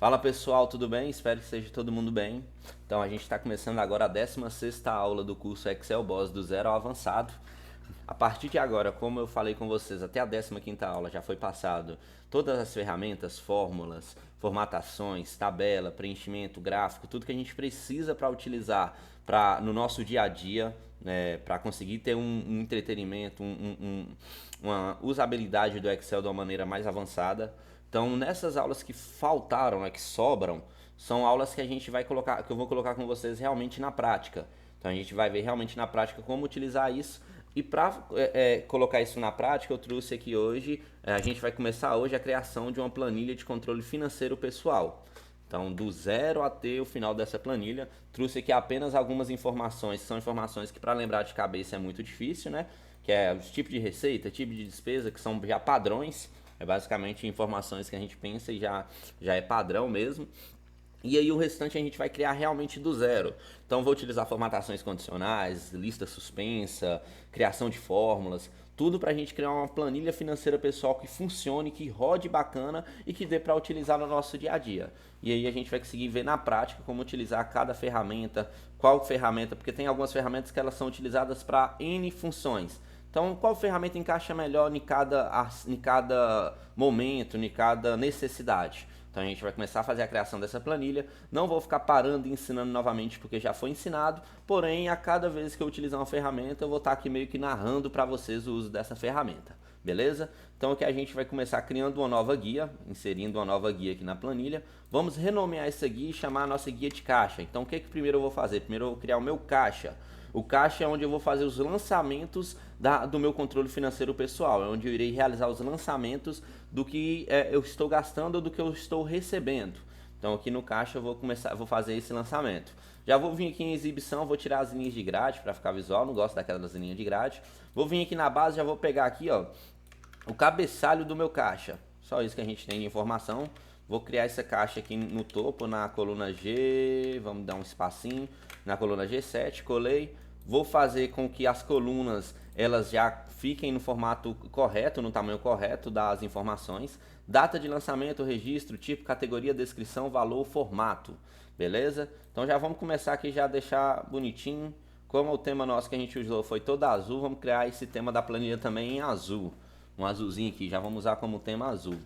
Fala pessoal, tudo bem? Espero que esteja todo mundo bem. Então a gente está começando agora a 16ª aula do curso Excel Boss do zero ao avançado. A partir de agora, como eu falei com vocês, até a 15ª aula já foi passado todas as ferramentas, fórmulas, formatações, tabela, preenchimento, gráfico, tudo que a gente precisa para utilizar no nosso dia a dia, né, para conseguir ter um entretenimento, uma usabilidade do Excel de uma maneira mais avançada. Então, nessas aulas que faltaram, né, que sobram, são aulas que a gente vai colocar, que eu vou colocar com vocês realmente na prática. Então, a gente vai ver realmente na prática como utilizar isso. E para colocar isso na prática, eu trouxe aqui hoje, a gente vai começar hoje a criação de uma planilha de controle financeiro pessoal. Então, do zero até o final dessa planilha, trouxe aqui apenas algumas informações, que são informações que para lembrar de cabeça é muito difícil, né? Que é os tipos de receita, tipo de despesa, que são já padrões, é basicamente informações que a gente pensa e já é padrão mesmo. E aí o restante a gente vai criar realmente do zero. Então vou utilizar formatações condicionais, lista suspensa, criação de fórmulas, tudo para a gente criar uma planilha financeira pessoal que funcione, que rode bacana e que dê para utilizar no nosso dia a dia. E aí a gente vai conseguir ver na prática como utilizar cada ferramenta, qual ferramenta, porque tem algumas ferramentas que elas são utilizadas para N funções. Então, qual ferramenta encaixa melhor em cada momento, em cada necessidade? Então, a gente vai começar a fazer a criação dessa planilha. Não vou ficar parando e ensinando novamente, porque já foi ensinado. Porém, a cada vez que eu utilizar uma ferramenta, eu vou estar aqui meio que narrando para vocês o uso dessa ferramenta. Beleza? Então, aqui a gente vai começar criando uma nova guia, inserindo uma nova guia aqui na planilha. Vamos renomear essa guia e chamar a nossa guia de caixa. Então, o que primeiro eu vou fazer? Primeiro eu vou criar o meu caixa. O caixa é onde eu vou fazer os lançamentos do meu controle financeiro pessoal, é onde eu irei realizar os lançamentos do que eu estou gastando ou do que eu estou recebendo. Então aqui no caixa eu vou fazer esse lançamento. Já vou vir aqui em exibição, vou tirar as linhas de grade para ficar visual, não gosto daquelas linhas de grade. Vou vir aqui na base, já vou pegar aqui, ó, o cabeçalho do meu caixa. Só isso que a gente tem de informação. Vou criar essa caixa aqui no topo, na coluna G, vamos dar um espacinho, na coluna G7, colei. Vou fazer com que as colunas elas já fiquem no formato correto, no tamanho correto das informações. Data de lançamento, registro, tipo, categoria, descrição, valor, formato. Beleza? Então já vamos começar aqui já deixar bonitinho. Como o tema nosso que a gente usou foi todo azul, vamos criar esse tema da planilha também em azul. Um azulzinho aqui, já vamos usar como tema azul.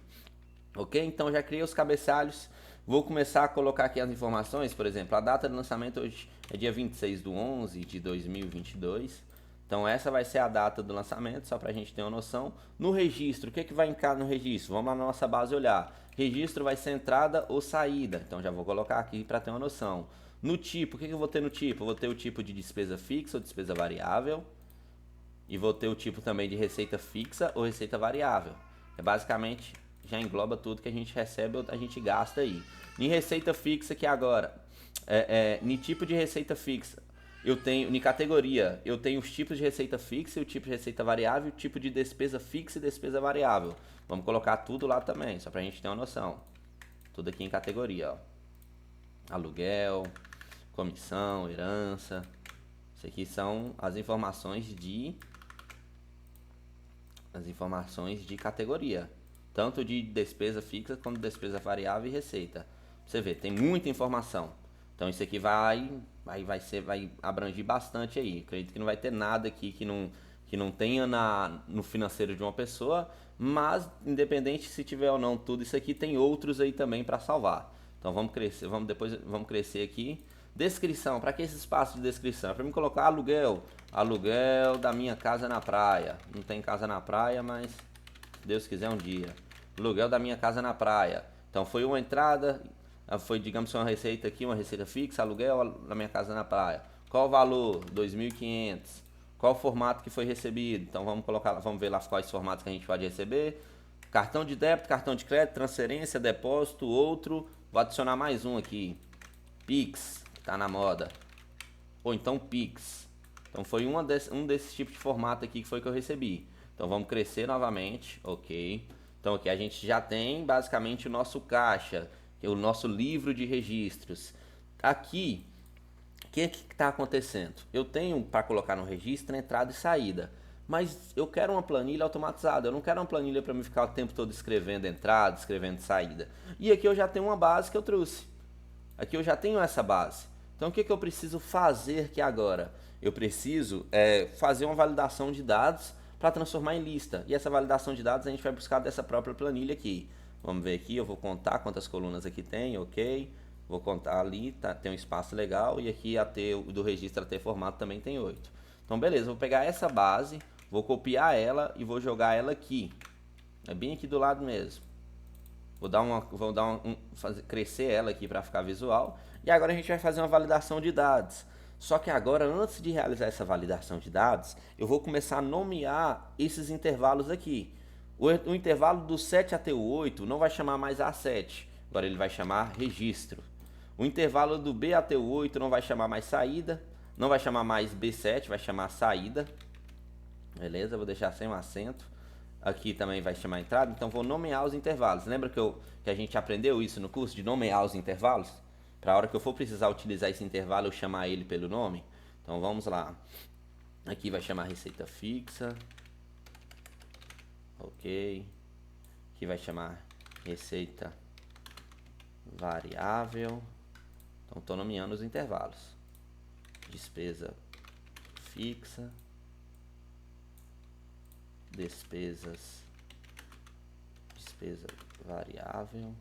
Ok? Então já criei os cabeçalhos. Vou começar a colocar aqui as informações, por exemplo, a data de lançamento hoje é dia 26/11 de 2022. Então essa vai ser a data do lançamento, só para a gente ter uma noção. No registro, o que vai entrar no registro? Vamos lá na nossa base olhar. Registro vai ser entrada ou saída, então já vou colocar aqui para ter uma noção. No tipo, o que eu vou ter no tipo? Eu vou ter o tipo de despesa fixa ou despesa variável. E vou ter o tipo também de receita fixa ou receita variável. É basicamente, já engloba tudo que a gente recebe ou a gente gasta aí. Em receita fixa que agora, em tipo de receita fixa, eu tenho, em categoria, eu tenho os tipos de receita fixa e o tipo de receita variável, o tipo de despesa fixa e despesa variável. Vamos colocar tudo lá também, só pra gente ter uma noção. Tudo aqui em categoria, ó. Aluguel, comissão, herança. Isso aqui são as informações de categoria, tanto de despesa fixa quanto despesa variável e receita. Você vê, tem muita informação. Então isso aqui vai abranger bastante aí. Acredito que não vai ter nada aqui que não tenha no financeiro de uma pessoa, mas independente se tiver ou não tudo isso aqui, tem outros aí também para salvar. Então vamos crescer aqui. Descrição, para que esse espaço de descrição? É para mim colocar aluguel da minha casa na praia. Não tem casa na praia, mas se Deus quiser um dia. Aluguel da minha casa na praia. Então foi uma entrada, foi, digamos, uma receita aqui, uma receita fixa, aluguel da minha casa na praia. Qual o valor? 2.500. Qual o formato que foi recebido? Então vamos ver lá quais formatos que a gente pode receber. Cartão de débito, cartão de crédito, transferência, depósito, outro. Vou adicionar mais um aqui. Pix, que tá na moda. Ou então Pix. Então foi um desses tipos de formato aqui que foi que eu recebi. Então vamos crescer novamente, ok. Então aqui a gente já tem basicamente o nosso caixa, que é o nosso livro de registros. Aqui, o que está acontecendo? Eu tenho para colocar no registro entrada e saída. Mas eu quero uma planilha automatizada, eu não quero uma planilha para me ficar o tempo todo escrevendo entrada, escrevendo saída. E aqui eu já tenho uma base que eu trouxe. Aqui eu já tenho essa base. Então o que eu preciso fazer aqui agora? Eu preciso fazer uma validação de dados para transformar em lista. E essa validação de dados a gente vai buscar dessa própria planilha aqui. Vamos ver aqui, eu vou contar quantas colunas aqui tem, ok. Vou contar ali, tá, tem um espaço legal. E aqui do registro AT formato também tem 8. Então beleza, vou pegar essa base, vou copiar ela e vou jogar ela aqui. É bem aqui do lado mesmo. Fazer crescer ela aqui para ficar visual. E agora a gente vai fazer uma validação de dados. Só que agora, antes de realizar essa validação de dados, eu vou começar a nomear esses intervalos aqui. O intervalo do 7 até o 8 não vai chamar mais A7. Agora ele vai chamar registro. O intervalo do B até o 8 não vai chamar mais saída. Não vai chamar mais B7, vai chamar saída. Beleza? Vou deixar sem um acento. Aqui também vai chamar entrada, então vou nomear os intervalos. Lembra que a gente aprendeu isso no curso, de nomear os intervalos? Para a hora que eu for precisar utilizar esse intervalo, eu chamar ele pelo nome. Então vamos lá. Aqui vai chamar receita fixa. Ok. Aqui vai chamar receita variável. Então estou nomeando os intervalos. Despesa fixa. Despesa variável.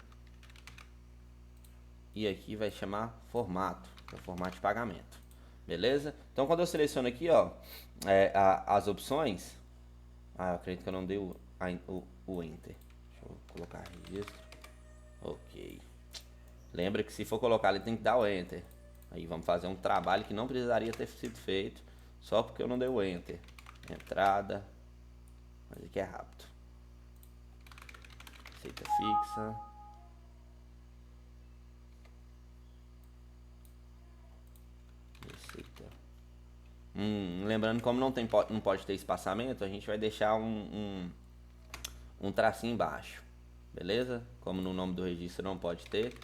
E aqui vai chamar formato, que é o formato de pagamento. Beleza? Então quando eu seleciono aqui, ó, as opções. Eu acredito que eu não dei o Enter. Deixa eu colocar registro. Ok. Lembra que se for colocar ele tem que dar o Enter. Aí vamos fazer um trabalho que não precisaria ter sido feito, só porque eu não dei o Enter. Entrada. Mas aqui é rápido. Receita fixa. Receita. Lembrando, como não pode ter espaçamento, a gente vai deixar um tracinho embaixo. Beleza? Como no nome do registro não pode ter.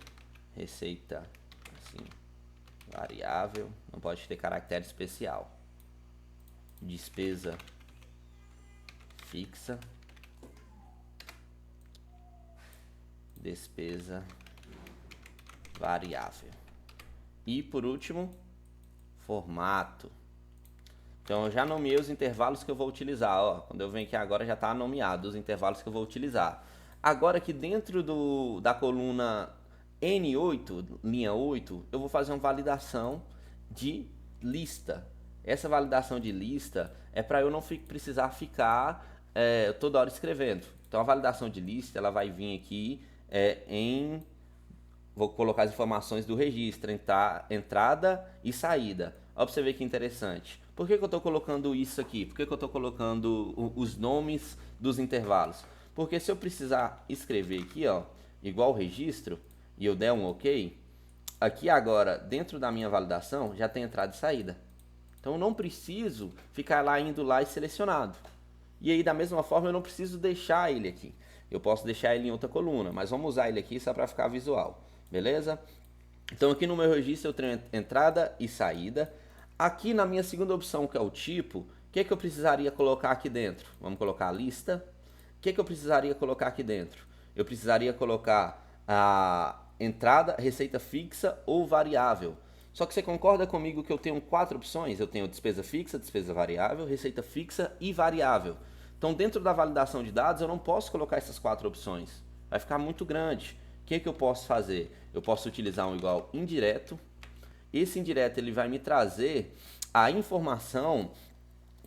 Receita assim, variável. Não pode ter caractere especial. Despesa fixa, despesa variável. E por último, formato. Então eu já nomeei os intervalos que eu vou utilizar. Ó, quando eu venho aqui agora já está nomeado os intervalos que eu vou utilizar. Agora aqui dentro da coluna N8, linha 8, eu vou fazer uma validação de lista. Essa validação de lista é para eu não precisar ficar toda hora escrevendo. Então a validação de lista ela vai vir aqui vou colocar as informações do registro, entrada e saída. Olha para você ver que interessante. Por que eu estou colocando isso aqui? Por que eu estou colocando os nomes dos intervalos? Porque se eu precisar escrever aqui, ó, igual o registro, e eu der um OK, aqui agora, dentro da minha validação, já tem entrada e saída. Então eu não preciso ficar indo lá e selecionado. E aí da mesma forma eu não preciso deixar ele aqui. Eu posso deixar ele em outra coluna, mas vamos usar ele aqui só para ficar visual. Beleza? Então aqui no meu registro eu tenho entrada e saída. Aqui na minha segunda opção, que é o tipo, o que eu precisaria colocar aqui dentro? Vamos colocar a lista. O que eu precisaria colocar aqui dentro? Eu precisaria colocar a entrada, receita fixa ou variável. Só que você concorda comigo que eu tenho 4 opções? Eu tenho despesa fixa, despesa variável, receita fixa e variável. Então dentro da validação de dados eu não posso colocar essas 4 opções. Vai ficar muito grande. O que eu posso fazer? Eu posso utilizar um igual indireto. Esse indireto ele vai me trazer a informação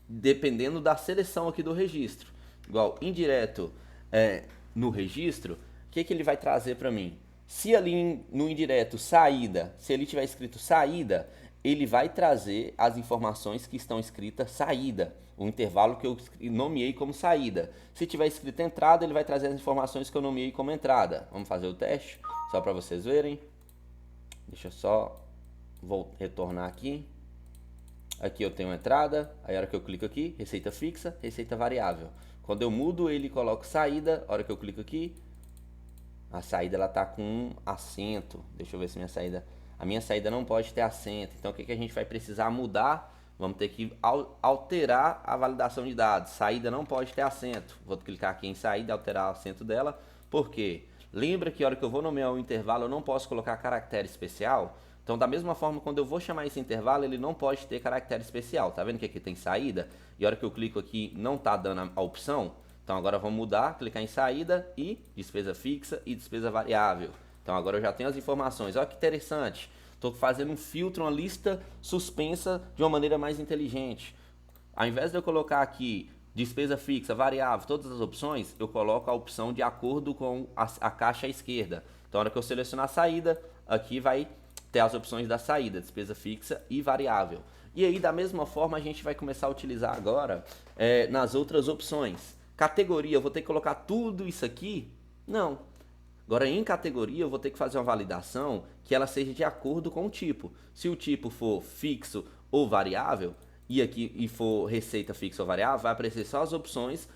dependendo da seleção aqui do registro. Igual indireto no registro, o que ele vai trazer para mim? Se ali no indireto saída, se ele tiver escrito saída, ele vai trazer as informações que estão escritas saída, o intervalo que eu nomeei como saída. Se tiver escrito entrada, ele vai trazer as informações que eu nomeei como entrada. Vamos fazer o teste, só para vocês verem. Deixa eu só retornar aqui. Aqui eu tenho entrada, aí a hora que eu clico aqui, receita fixa, receita variável. Quando eu mudo ele e coloco saída, a hora que eu clico aqui, a saída ela tá com um acento. Deixa eu ver se a minha saída não pode ter acento. Então o que a gente vai precisar mudar Vamos ter que alterar a validação de dados. Saída não pode ter acento. Vou clicar aqui em saída e alterar o acento dela. Por quê? Lembra que a hora que eu vou nomear o intervalo eu não posso colocar caractere especial? Então, da mesma forma, quando eu vou chamar esse intervalo, ele não pode ter caractere especial. Tá vendo que aqui tem saída? E a hora que eu clico aqui, não tá dando a opção. Então, agora vamos mudar, clicar em saída e despesa fixa e despesa variável. Então, agora eu já tenho as informações. Olha que interessante. Estou fazendo um filtro, uma lista suspensa de uma maneira mais inteligente. Ao invés de eu colocar aqui despesa fixa, variável, todas as opções, eu coloco a opção de acordo com a caixa à esquerda. Então, na hora que eu selecionar a saída, aqui vai ter as opções da saída, despesa fixa e variável. E aí, da mesma forma, a gente vai começar a utilizar agora nas outras opções. Categoria, eu vou ter que colocar tudo isso aqui? Não. Agora, em categoria, eu vou ter que fazer uma validação que ela seja de acordo com o tipo. Se o tipo for fixo ou variável, e for receita fixa ou variável, vai aparecer só as opções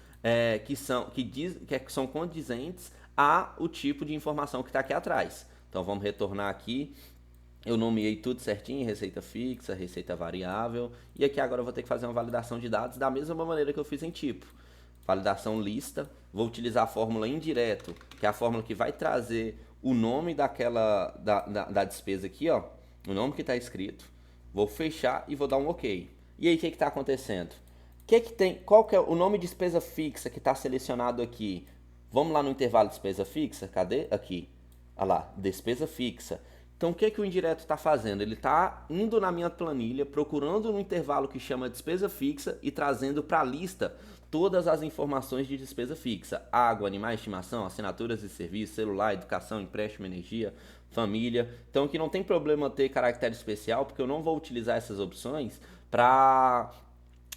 que são condizentes ao tipo de informação que está aqui atrás. Então, vamos retornar aqui. Eu nomeei tudo certinho, receita fixa, receita variável. E aqui agora eu vou ter que fazer uma validação de dados da mesma maneira que eu fiz em tipo. Validação lista. Vou utilizar a fórmula indireto, que é a fórmula que vai trazer o nome da despesa aqui, ó. O nome que está escrito. Vou fechar e vou dar um OK. E aí, o que está acontecendo? Qual que é o nome de despesa fixa que está selecionado aqui? Vamos lá no intervalo de despesa fixa? Cadê? Aqui. Olha lá, despesa fixa. Então, o que o indireto está fazendo? Ele está indo na minha planilha, procurando no intervalo que chama despesa fixa e trazendo para a lista todas as informações de despesa fixa. Água, animais de estimação, assinaturas de serviço, celular, educação, empréstimo, energia, família. Então, aqui não tem problema ter caractere especial, porque eu não vou utilizar essas opções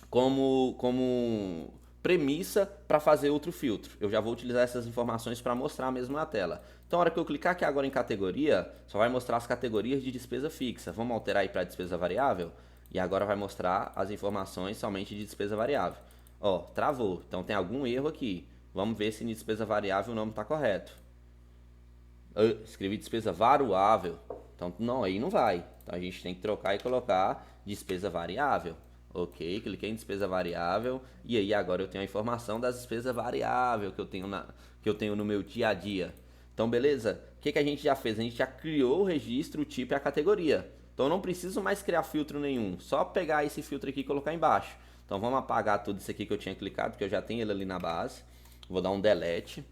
como premissa para fazer outro filtro. Eu já vou utilizar essas informações para mostrar mesmo na tela. Então, na hora que eu clicar aqui agora em categoria, só vai mostrar as categorias de despesa fixa. Vamos alterar aí para despesa variável? E agora vai mostrar as informações somente de despesa variável. Ó, travou. Então tem algum erro aqui. Vamos ver se em despesa variável o nome está correto. Eu escrevi despesa variável. Então, não, aí não vai. Então a gente tem que trocar e colocar despesa variável. Ok, cliquei em despesa variável e aí agora eu tenho a informação das despesas variáveis que eu tenho no meu dia a dia. Então, beleza? O que a gente já fez? A gente já criou o registro, o tipo e a categoria. Então, eu não preciso mais criar filtro nenhum. Só pegar esse filtro aqui e colocar embaixo. Então, vamos apagar tudo isso aqui que eu tinha clicado, porque eu já tenho ele ali na base. Vou dar um delete.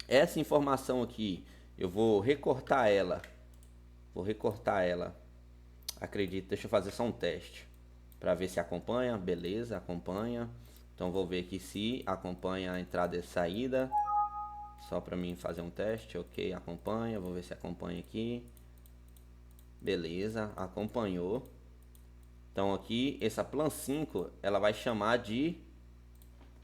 Essa informação aqui, eu vou recortar ela. Acredito, deixa eu fazer só um teste para ver se acompanha. Beleza, acompanha. Então vou ver aqui se acompanha a entrada e saída. Só para mim fazer um teste. Ok, acompanha. Vou ver se acompanha aqui. Beleza, acompanhou. Então aqui, essa plan 5, ela vai chamar de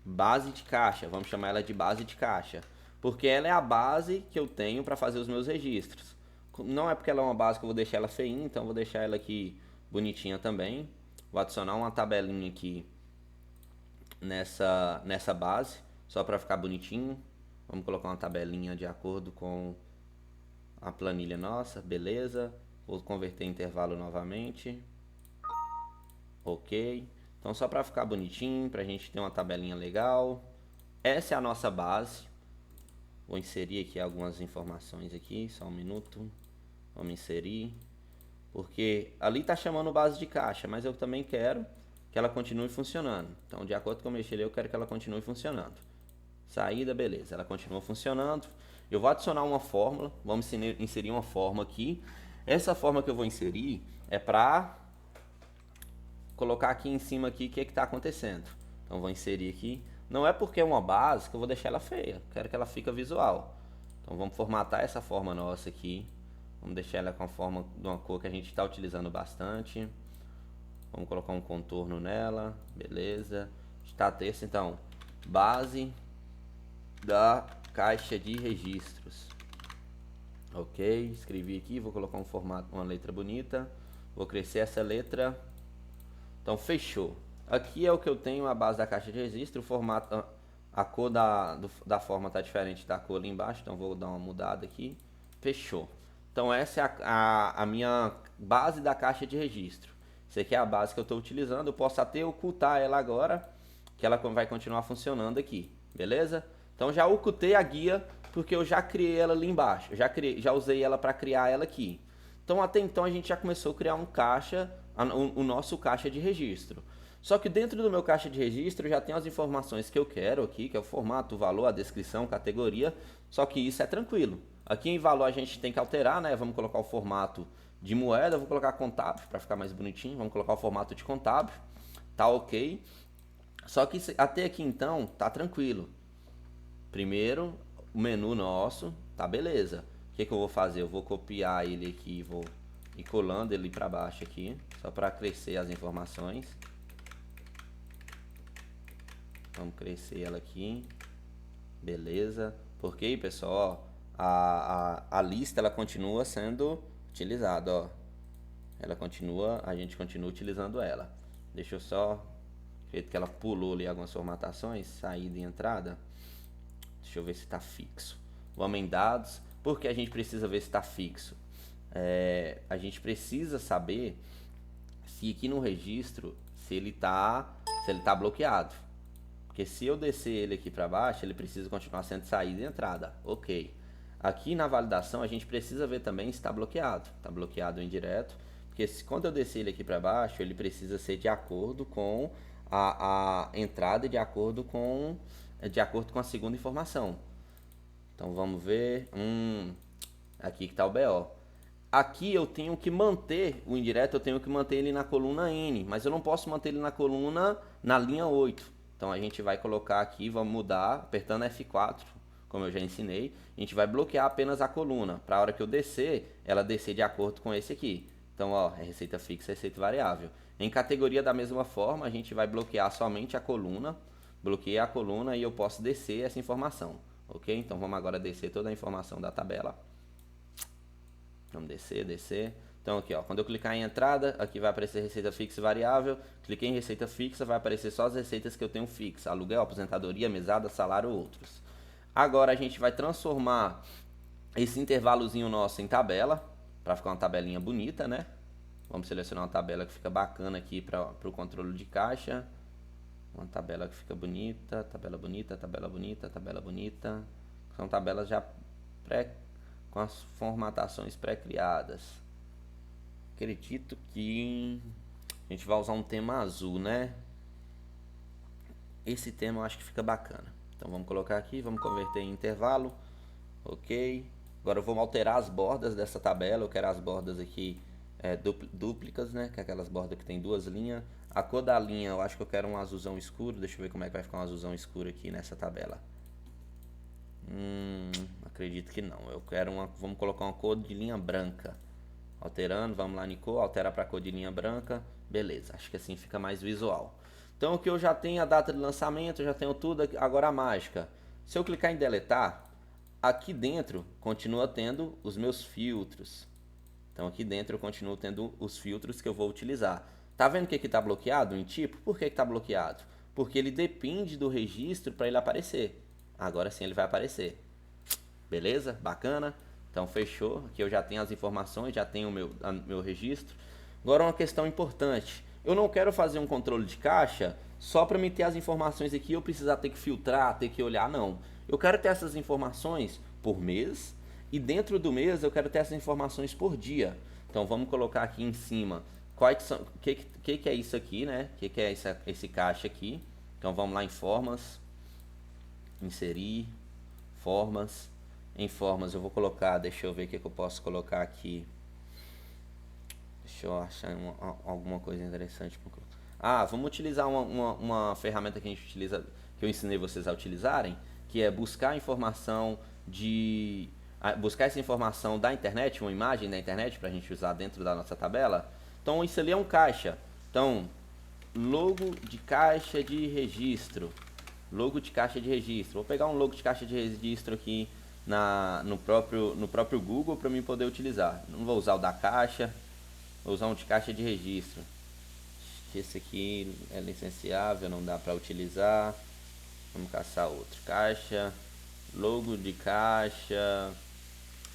base de caixa. Vamos chamar ela de base de caixa. Porque ela é a base que eu tenho para fazer os meus registros. Não é porque ela é uma base que eu vou deixar ela feinha, então eu vou deixar ela aqui bonitinha também. Vou adicionar uma tabelinha aqui nessa base, só para ficar bonitinho. Vamos colocar uma tabelinha de acordo com a planilha nossa, beleza. Vou converter intervalo novamente. Ok. Então só para ficar bonitinho, para a gente ter uma tabelinha legal. Essa é a nossa base. Vou inserir aqui algumas informações aqui, só um minuto. Vamos inserir. Porque ali está chamando base de caixa, mas eu também quero que ela continue funcionando. Então, de acordo com o mexer, eu quero que ela continue funcionando. Saída, beleza, ela continua funcionando. Eu vou adicionar uma fórmula, vamos inserir uma forma aqui. Essa forma que eu vou inserir é para colocar aqui em cima aqui o que está acontecendo. Então, vou inserir aqui. Não é porque é uma base que eu vou deixar ela feia, quero que ela fique visual. Então, vamos formatar essa forma nossa aqui. Vamos deixar ela com a forma de uma cor que a gente está utilizando bastante. Vamos colocar um contorno nela, beleza. Está texto, então, base da caixa de registros. Ok, escrevi aqui, vou colocar um formato, uma letra bonita. Vou crescer essa letra. Então, fechou. Aqui é o que eu tenho, a base da caixa de registro. O formato, a cor da forma está diferente da cor ali embaixo, então vou dar uma mudada aqui. Fechou. Então essa é a minha base da caixa de registro. Isso aqui é a base que eu estou utilizando. Eu posso até ocultar ela agora, que ela vai continuar funcionando aqui, beleza? Então já ocultei a guia, porque eu já criei ela ali embaixo. Já usei ela para criar ela aqui. Então até então a gente já começou a criar um caixa, o nosso caixa de registro. Só que dentro do meu caixa de registro já tem as informações que eu quero aqui, que é o formato, o valor, a descrição, categoria. Só que isso é tranquilo. Aqui em valor a gente tem que alterar, né? Vamos colocar o formato de moeda, vou colocar contábil para ficar mais bonitinho. Vamos colocar o formato de contábil, tá ok. Só que até aqui então tá tranquilo. Primeiro, o menu nosso, tá beleza. O que eu vou fazer? Eu vou copiar ele aqui, vou ir colando ele para baixo aqui, só para crescer as informações. Vamos crescer ela aqui, beleza. Porque, pessoal, ó, a lista ela continua sendo utilizada, ó. Ela continua, a gente continua utilizando ela. Deixa eu só, feito que ela pulou ali algumas formatações, saída e entrada. Deixa eu ver se está fixo. Vamos em dados. Por que a gente precisa ver se está fixo? A gente precisa saber se aqui no registro, se ele tá bloqueado. Porque se eu descer ele aqui para baixo, ele precisa continuar sendo saída e entrada. Ok. Aqui na validação a gente precisa ver também se está bloqueado. Está bloqueado indireto. Porque quando eu descer ele aqui para baixo, ele precisa ser de acordo com a entrada e de acordo com a segunda informação. Então vamos ver. Aqui que está o BO. Aqui eu tenho que manter o indireto, eu tenho que manter ele na coluna N, mas eu não posso manter ele na coluna na linha 8. Então a gente vai colocar aqui, vamos mudar, apertando F4, como eu já ensinei. A gente vai bloquear apenas a coluna, para a hora que eu descer, ela descer de acordo com esse aqui. Então, ó, é receita fixa, receita variável. Em categoria, da mesma forma, a gente vai bloquear somente a coluna. Bloqueei a coluna e eu posso descer essa informação, ok? Então vamos agora descer toda a informação da tabela. Vamos descer, descer. Então aqui, ó, quando eu clicar em entrada, aqui vai aparecer receita fixa e variável. Cliquei em receita fixa, vai aparecer só as receitas que eu tenho fixa: aluguel, aposentadoria, mesada, salário, outros. Agora a gente vai transformar esse intervalozinho nosso em tabela, para ficar uma tabelinha bonita, né? Vamos selecionar uma tabela que fica bacana aqui para o controle de caixa. Uma tabela que fica bonita, tabela bonita, tabela bonita, tabela bonita. São tabelas já com as formatações pré-criadas. Acredito que a gente vai usar um tema azul, né? Esse tema eu acho que fica bacana. Então vamos colocar aqui, vamos converter em intervalo. Ok. Agora eu vou alterar as bordas dessa tabela. Eu quero as bordas aqui dúplicas, né? Que é aquelas bordas que tem duas linhas. A cor da linha eu acho que eu quero um azulzão escuro. Deixa eu ver como é que vai ficar um azulzão escuro aqui nessa tabela. Acredito que não. Eu quero vamos colocar uma cor de linha branca. Alterando, vamos lá em cor, altera para cor de linha branca. Beleza, acho que assim fica mais visual. Então aqui eu já tenho a data de lançamento, eu já tenho tudo. Agora a mágica. Se eu clicar em deletar, aqui dentro continua tendo os meus filtros. Então aqui dentro eu continuo tendo os filtros que eu vou utilizar. Tá vendo que aqui está bloqueado em tipo? Por que está bloqueado? Porque ele depende do registro para ele aparecer. Agora sim ele vai aparecer. Beleza? Bacana? Então fechou. Aqui eu já tenho as informações, já tenho o meu registro. Agora uma questão importante. Eu não quero fazer um controle de caixa só para me ter as informações aqui, eu precisar ter que filtrar, ter que olhar, não. Eu quero ter essas informações por mês e dentro do mês eu quero ter essas informações por dia. Então vamos colocar aqui em cima o que é isso aqui, né? O que é esse caixa aqui. Então vamos lá em formas, inserir, formas. Em formas eu vou colocar, deixa eu ver o que eu posso colocar aqui. Deixa eu achar alguma coisa interessante. Vamos utilizar uma ferramenta que a gente utiliza, que eu ensinei vocês a utilizarem, que é buscar informação buscar essa informação da internet, uma imagem da internet para a gente usar dentro da nossa tabela. Então isso ali é um caixa. Então, logo de caixa de registro. Logo de caixa de registro. Vou pegar um logo de caixa de registro aqui no próprio Google para mim poder utilizar. Não vou usar o da caixa, vou usar um de caixa de registro. Esse aqui é licenciável, não dá para utilizar. Vamos caçar outro. Caixa, logo de caixa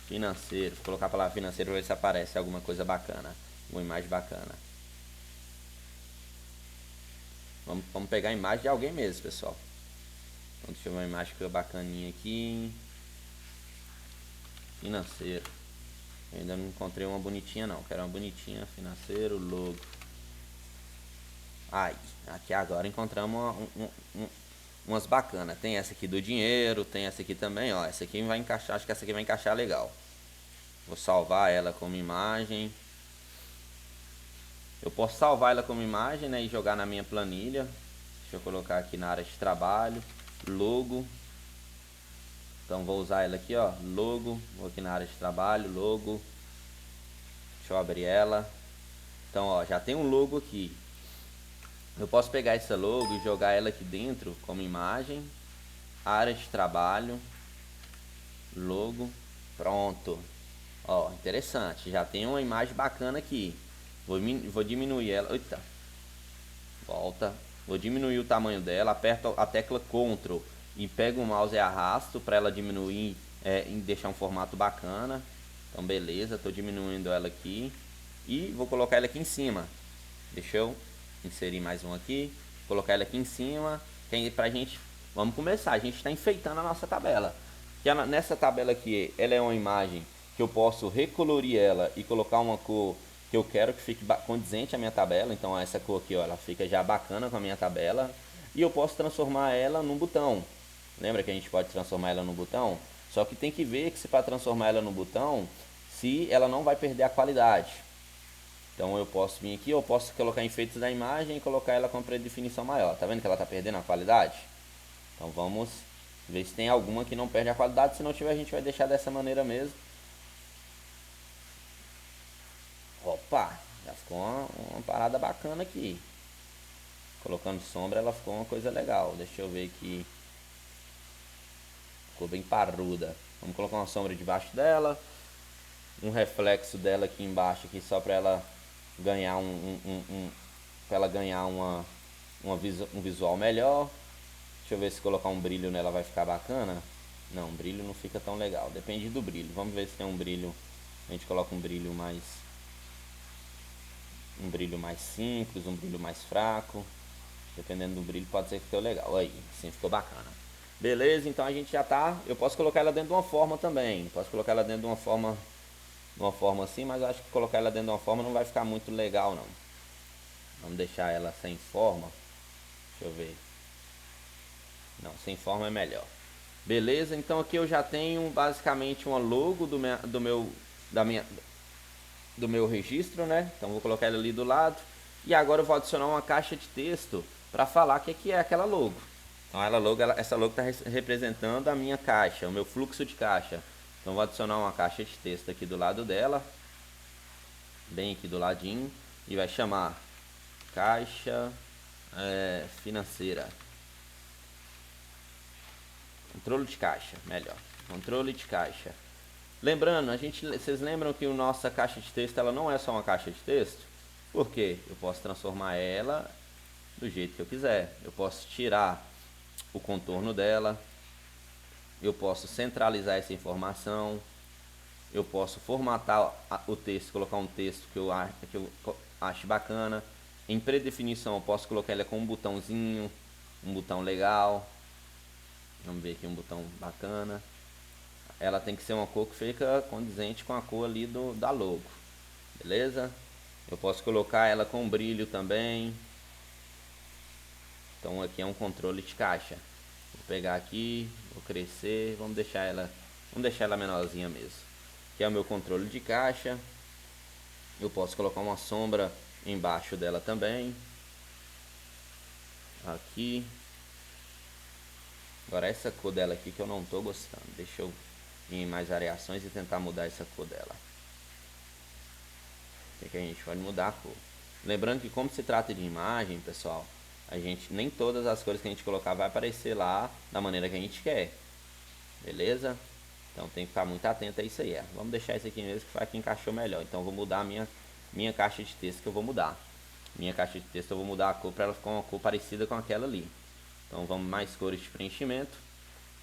financeiro. Vou colocar a palavra financeiro para ver se aparece alguma coisa bacana, uma imagem bacana. Vamos pegar a imagem de alguém mesmo, pessoal. Então deixa eu ver uma imagem que fica bacaninha aqui. Financeiro. Eu ainda não encontrei uma bonitinha não. Quero uma bonitinha, financeiro, logo. Aí, aqui agora encontramos umas bacanas. Tem essa aqui do dinheiro, tem essa aqui também, ó. Essa aqui vai encaixar, acho que essa aqui vai encaixar legal. Vou salvar ela como imagem. Eu posso salvar ela como imagem, né, e jogar na minha planilha. Deixa eu colocar aqui na área de trabalho, logo. Então vou usar ela aqui, ó, logo. Vou aqui na área de trabalho, logo. Deixa eu abrir ela. Então, ó, já tem um logo aqui. Eu posso pegar essa logo e jogar ela aqui dentro como imagem. Área de trabalho, logo, pronto. Ó, interessante, já tem uma imagem bacana aqui. Vou diminuir ela, eita, volta. Vou diminuir o tamanho dela, aperto a tecla Ctrl e pego o mouse e arrasto para ela diminuir e deixar um formato bacana. Então beleza, estou diminuindo ela aqui e vou colocar ela aqui em cima. Deixa eu inserir mais um aqui, colocar ela aqui em cima, que aí pra gente, vamos começar, a gente está enfeitando a nossa tabela. Que nessa tabela aqui, ela é uma imagem que eu posso recolorir ela e colocar uma cor que eu quero que fique condizente à minha tabela. Então essa cor aqui, ó, ela fica já bacana com a minha tabela. E eu posso transformar ela num botão. Lembra que a gente pode transformar ela num botão? Só que tem que ver que se para transformar ela num botão, se ela não vai perder a qualidade. Então eu posso vir aqui, eu posso colocar efeitos da imagem e colocar ela com predefinição maior. Tá vendo que ela está perdendo a qualidade? Então vamos ver se tem alguma que não perde a qualidade. Se não tiver, a gente vai deixar dessa maneira mesmo. Opa, já ficou uma parada bacana aqui. Colocando sombra, ela ficou uma coisa legal. Deixa eu ver aqui. Ficou bem parruda. Vamos colocar uma sombra debaixo dela. Um reflexo dela aqui embaixo, aqui, só para ela ganhar um visual melhor. Deixa eu ver se colocar um brilho nela vai ficar bacana. Não, brilho não fica tão legal. Depende do brilho. Vamos ver se tem um brilho. A gente coloca um brilho mais simples, um brilho mais fraco. Dependendo do brilho pode ser que ficou legal. Aí, sim, ficou bacana. Beleza, então a gente já tá. Eu posso colocar ela dentro de uma forma também. Posso colocar ela dentro de uma forma assim, mas eu acho que colocar ela dentro de uma forma não vai ficar muito legal não. Vamos deixar ela sem forma. Deixa eu ver. Não, sem forma é melhor. Beleza, então aqui eu já tenho basicamente uma logo do meu registro, né? Então vou colocar ela ali do lado. E agora eu vou adicionar uma caixa de texto para falar o que é aquela logo. Então essa logo está representando a minha caixa, o meu fluxo de caixa. Então vou adicionar uma caixa de texto aqui do lado dela, bem aqui do ladinho, e vai chamar caixa financeira. Controle de caixa, melhor. Controle de caixa. Lembrando, vocês lembram que a nossa caixa de texto ela não é só uma caixa de texto? Por quê? Eu posso transformar ela do jeito que eu quiser. Eu posso tirar o contorno dela. Eu posso centralizar essa informação. Eu posso formatar o texto, colocar um texto que eu acho bacana. Em predefinição eu posso colocar ela com um botãozinho, um botão legal. Vamos ver aqui um botão bacana. Ela tem que ser uma cor que fica condizente com a cor ali da logo. Beleza? Eu posso colocar ela com brilho também. Então aqui é um controle de caixa. Vou pegar aqui, vou crescer, vamos deixar ela menorzinha mesmo. Aqui é o meu controle de caixa. Eu posso colocar uma sombra embaixo dela também. Aqui. Agora essa cor dela aqui que eu não tô gostando. Deixa eu ir em mais variações e tentar mudar essa cor dela. O que a gente pode mudar a cor. Lembrando que como se trata de imagem, pessoal, nem todas as cores que a gente colocar vai aparecer lá da maneira que a gente quer. Beleza? Então tem que ficar muito atento a isso aí. Vamos deixar isso aqui mesmo que foi a que encaixou melhor. Então eu vou mudar a minha caixa de texto que eu vou mudar. Minha caixa de texto eu vou mudar a cor para ela ficar uma cor parecida com aquela ali. Então vamos mais cores de preenchimento.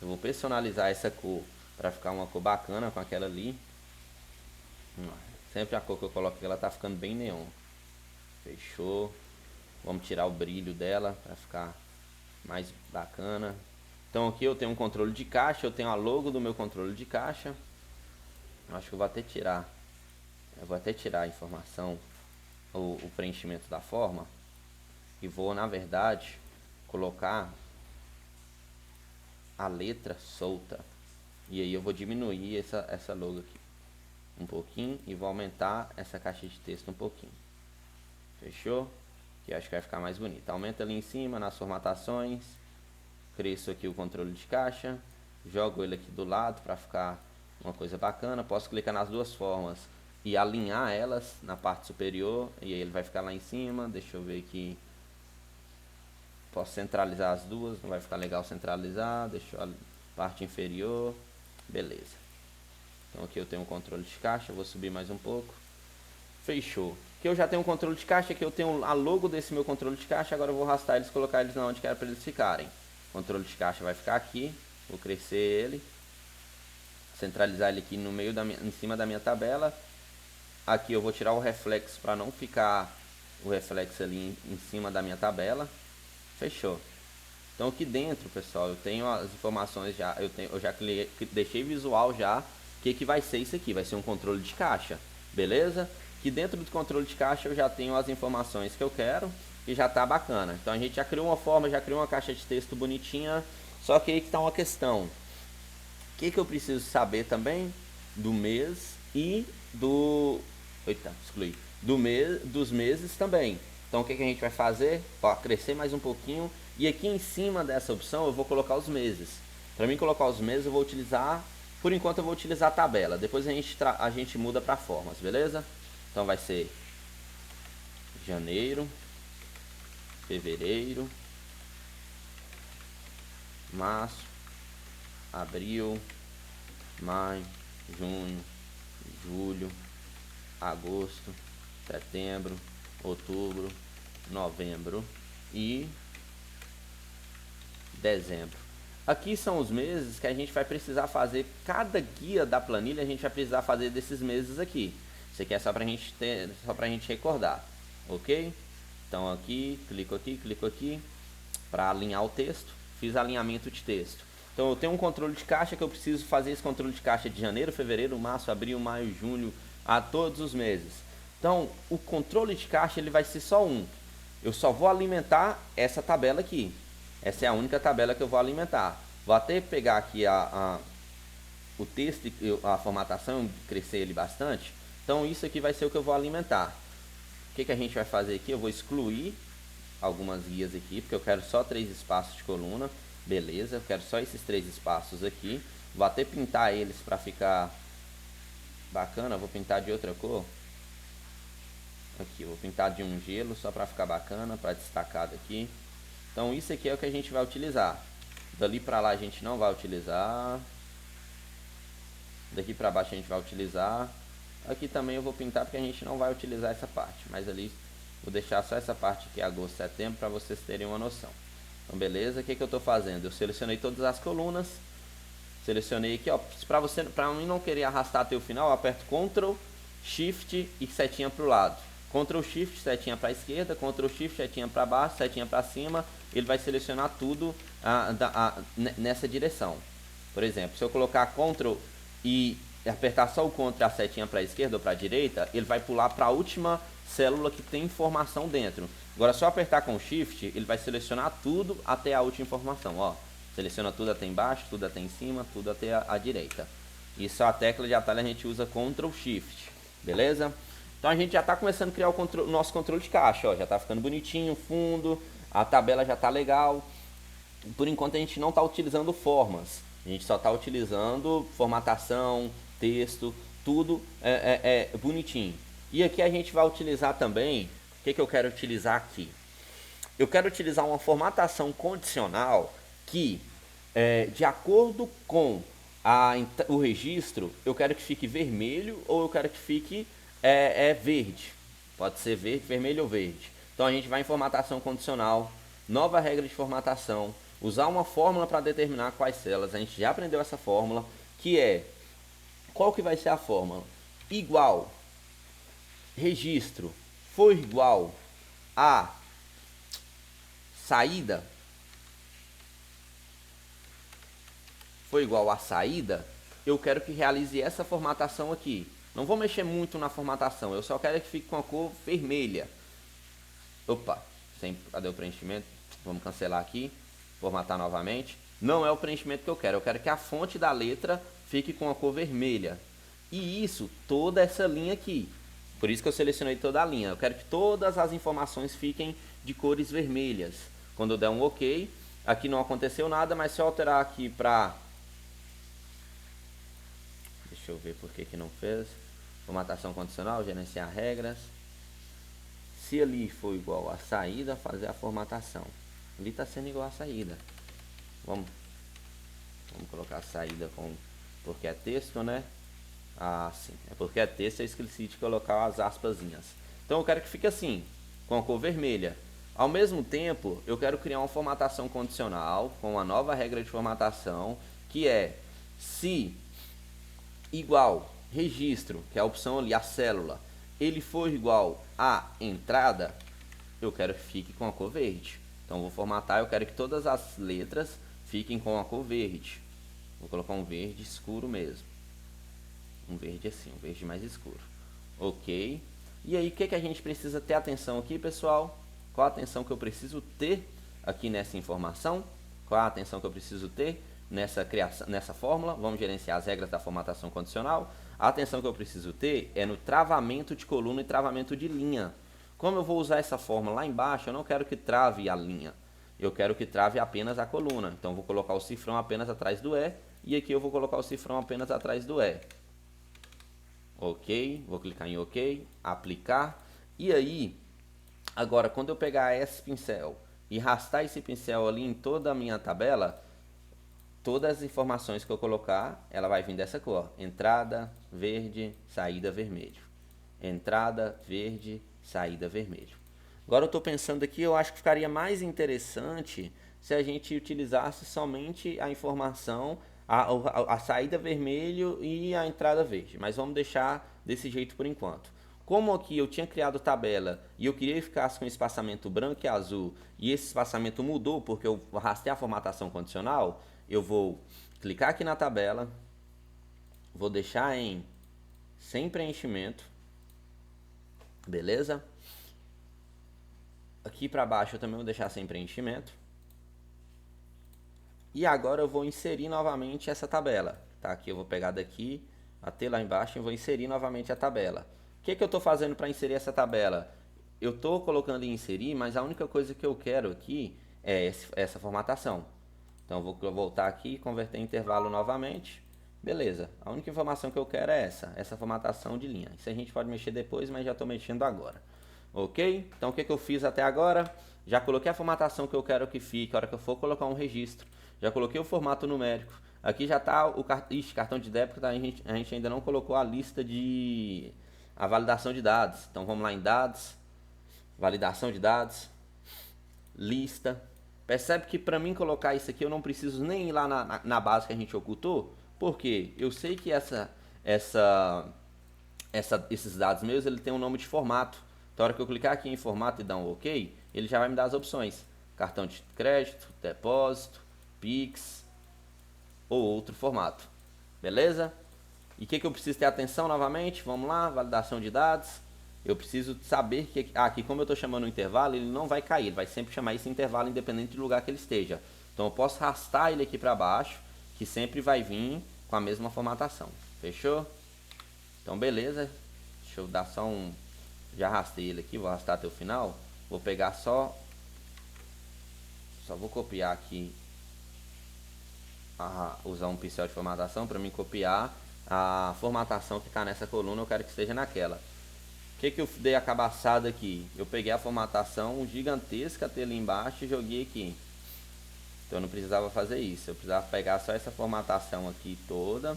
Eu vou personalizar essa cor para ficar uma cor bacana com aquela ali. Sempre a cor que eu coloco aqui, ela tá ficando bem neon. Fechou. Vamos tirar o brilho dela para ficar mais bacana. Então aqui eu tenho um controle de caixa, eu tenho a logo do meu controle de caixa. Acho que eu vou até tirar. Eu vou até tirar a informação, o preenchimento da forma. E vou, na verdade, colocar a letra solta. E aí eu vou diminuir essa logo aqui um pouquinho e vou aumentar essa caixa de texto um pouquinho. Fechou? Que acho que vai ficar mais bonito. Aumenta ali em cima nas formatações. Cresço aqui o controle de caixa. Jogo ele aqui do lado para ficar uma coisa bacana. Posso clicar nas duas formas e alinhar elas na parte superior. E aí ele vai ficar lá em cima. Deixa eu ver aqui. Posso centralizar as duas. Não vai ficar legal centralizar. Deixa eu a parte inferior. Beleza. Então aqui eu tenho um controle de caixa. Vou subir mais um pouco. Fechou. Aqui eu já tenho um controle de caixa. Aqui eu tenho a logo desse meu controle de caixa. Agora eu vou arrastar eles e colocar eles onde quero para eles ficarem. O controle de caixa vai ficar aqui. Vou crescer ele. Centralizar ele aqui no meio em cima da minha tabela. Aqui eu vou tirar o reflexo para não ficar o reflexo ali em cima da minha tabela. Fechou. Então aqui dentro, pessoal, eu tenho as informações já. Eu já deixei visual já. O que vai ser isso aqui? Vai ser um controle de caixa. Beleza? Aqui dentro do controle de caixa eu já tenho as informações que eu quero. E já tá bacana. Então a gente já criou uma forma, já criou uma caixa de texto bonitinha. Só que aí que tá uma questão. O que eu preciso saber também? Do mês e do... Eita, excluí. Dos meses também. Então o que a gente vai fazer? Ó, crescer mais um pouquinho. E aqui em cima dessa opção eu vou colocar os meses. Para mim colocar os meses eu vou utilizar... Por enquanto eu vou utilizar a tabela. Depois a gente muda para formas, beleza? Então vai ser janeiro, fevereiro, março, abril, maio, junho, julho, agosto, setembro, outubro, novembro e dezembro. Aqui são os meses que a gente vai precisar fazer. Cada guia da planilha a gente vai precisar fazer desses meses aqui. Isso aqui é só pra gente recordar, ok? Então aqui, clico aqui para alinhar o texto. Fiz alinhamento de texto. Então eu tenho um controle de caixa que eu preciso fazer esse controle de caixa de janeiro, fevereiro, março, abril, maio, junho, a todos os meses. Então o controle de caixa ele vai ser só um. Eu só vou alimentar essa tabela aqui. Essa é a única tabela que eu vou alimentar. Vou até pegar aqui o texto, a formatação, crescer ele bastante. Então isso aqui vai ser o que eu vou alimentar. O que a gente vai fazer aqui? Eu vou excluir algumas guias aqui, porque eu quero só 3 espaços de coluna. Beleza, eu quero só esses 3 espaços aqui. Vou até pintar eles para ficar bacana. Vou pintar de outra cor. Aqui, vou pintar de um gelo só para ficar bacana, para destacar daqui. Então isso aqui é o que a gente vai utilizar. Dali para lá a gente não vai utilizar. Daqui para baixo a gente vai utilizar. Aqui também eu vou pintar porque a gente não vai utilizar essa parte. Mas ali vou deixar só essa parte aqui, agosto, setembro, para vocês terem uma noção. Então beleza, o que eu estou fazendo? Eu selecionei todas as colunas. Selecionei aqui, ó. Para mim não querer arrastar até o final, eu aperto Ctrl, Shift e setinha para o lado. Ctrl Shift, setinha para a esquerda, Ctrl Shift, setinha para baixo, setinha para cima. Ele vai selecionar tudo nessa direção. Por exemplo, se eu colocar Ctrl e apertar só o Ctrl e a setinha para a esquerda ou para a direita, ele vai pular para a última célula que tem informação dentro. Agora, só apertar com Shift, ele vai selecionar tudo até a última informação. Ó, seleciona tudo até embaixo, tudo até em cima, tudo até a direita. Isso é a tecla de atalho, a gente usa Ctrl Shift, beleza? Então a gente já está começando a criar o nosso controle de caixa, ó, já está ficando bonitinho, fundo, a tabela já está legal. Por enquanto a gente não está utilizando formas, a gente só está utilizando formatação, texto, tudo bonitinho. E aqui a gente vai utilizar também, o que eu quero utilizar aqui? Eu quero utilizar uma formatação condicional que, de acordo com o registro, eu quero que fique vermelho ou eu quero que fique verde. Pode ser verde, vermelho ou verde. Então a gente vai em formatação condicional, nova regra de formatação, usar uma fórmula para determinar quais células. A gente já aprendeu essa fórmula, que é, qual que vai ser a fórmula? Igual, registro, for igual a saída foi igual a saída, eu quero que realize essa formatação aqui. Não vou mexer muito na formatação, eu só quero que fique com a cor vermelha. Opa, cadê o preenchimento? Vamos cancelar aqui, formatar novamente. Não é o preenchimento que eu quero que a fonte da letra fique com a cor vermelha. E isso, toda essa linha aqui. Por isso que eu selecionei toda a linha. Eu quero que todas as informações fiquem de cores vermelhas. Quando eu der um OK, aqui não aconteceu nada, mas se eu alterar aqui para... Deixa eu ver por que não fez. Formatação condicional, gerenciar regras. Se ali for igual a saída, fazer a formatação. Ali está sendo igual a saída. Vamos colocar a saída porque é texto, né? Ah, sim. É porque é texto, eu esqueci de colocar as aspasinhas. Então eu quero que fique assim, com a cor vermelha. Ao mesmo tempo, eu quero criar uma formatação condicional com uma nova regra de formatação, que é se igual registro, que é a opção ali, a célula, ele for igual a entrada, eu quero que fique com a cor verde. Então vou formatar, eu quero que todas as letras fiquem com a cor verde. Vou colocar um verde escuro mesmo. Um verde assim, um verde mais escuro. Ok. E aí, o que a gente precisa ter atenção aqui, pessoal? Qual a atenção que eu preciso ter aqui nessa informação? Qual a atenção que eu preciso ter nessa criação, nessa fórmula? Vamos gerenciar as regras da formatação condicional. A atenção que eu preciso ter é no travamento de coluna e travamento de linha. Como eu vou usar essa fórmula lá embaixo, eu não quero que trave a linha. Eu quero que trave apenas a coluna. Então, vou colocar o cifrão apenas atrás do E. E aqui eu vou colocar o cifrão apenas atrás do E. Ok. Vou clicar em OK. Aplicar. E aí, agora, quando eu pegar esse pincel e arrastar esse pincel ali em toda a minha tabela, todas as informações que eu colocar, ela vai vir dessa cor. Entrada, verde, saída, vermelho. Entrada, verde, saída, vermelho. Agora eu estou pensando aqui, eu acho que ficaria mais interessante se a gente utilizasse somente a informação, a saída vermelho e a entrada verde. Mas vamos deixar desse jeito por enquanto. Como aqui eu tinha criado tabela e eu queria que ficasse com espaçamento branco e azul, e esse espaçamento mudou porque eu arrastei a formatação condicional, eu vou clicar aqui na tabela, vou deixar em sem preenchimento, beleza? Aqui para baixo eu também vou deixar sem preenchimento. E agora eu vou inserir novamente essa tabela. Tá? Aqui eu vou pegar daqui até lá embaixo e vou inserir novamente a tabela. O que eu estou fazendo para inserir essa tabela? Eu estou colocando em inserir, mas a única coisa que eu quero aqui é essa formatação. Então eu vou voltar aqui e converter em intervalo novamente. Beleza, a única informação que eu quero é essa formatação de linha. Isso a gente pode mexer depois, mas já estou mexendo agora. Ok? Então o que eu fiz até agora? Já coloquei a formatação que eu quero que fique, a hora que eu for colocar um registro. Já coloquei o formato numérico. Aqui já está o cartão de débito, tá? A gente ainda não colocou a lista de... a validação de dados. Então vamos lá em dados, validação de dados, lista. Percebe que para mim colocar isso aqui eu não preciso nem ir lá na base que a gente ocultou, porque eu sei que esses dados meus ele tem um nome de formato. Então, na hora que eu clicar aqui em formato e dar um OK, ele já vai me dar as opções: cartão de crédito, depósito, Pix ou outro formato. Beleza? E o que eu preciso ter atenção novamente? Vamos lá, validação de dados. Eu preciso saber que aqui, como eu estou chamando o intervalo, ele não vai cair, ele vai sempre chamar esse intervalo independente do lugar que ele esteja. Então eu posso arrastar ele aqui para baixo, que sempre vai vir com a mesma formatação. Fechou? Então beleza. Deixa eu dar só um... Já arrastei ele aqui, vou arrastar até o final. Vou pegar só vou copiar aqui, usar um pincel de formatação para mim copiar a formatação que está nessa coluna. Eu quero que esteja naquela. O que eu dei a cabaçada aqui? Eu peguei a formatação gigantesca até ali embaixo e joguei aqui. Então eu não precisava fazer isso. Eu precisava pegar só essa formatação aqui toda,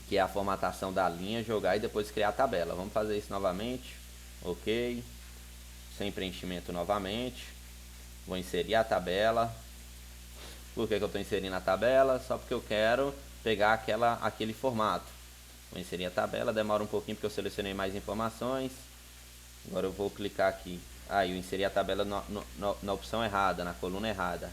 que é a formatação da linha, jogar e depois criar a tabela. Vamos fazer isso novamente. Ok. Sem preenchimento novamente. Vou inserir a tabela. Por que eu estou inserindo a tabela? Só porque eu quero pegar aquele formato. Vou inserir a tabela, demora um pouquinho porque eu selecionei mais informações. Agora eu vou clicar aqui Aí eu inseri a tabela na opção errada, na coluna errada.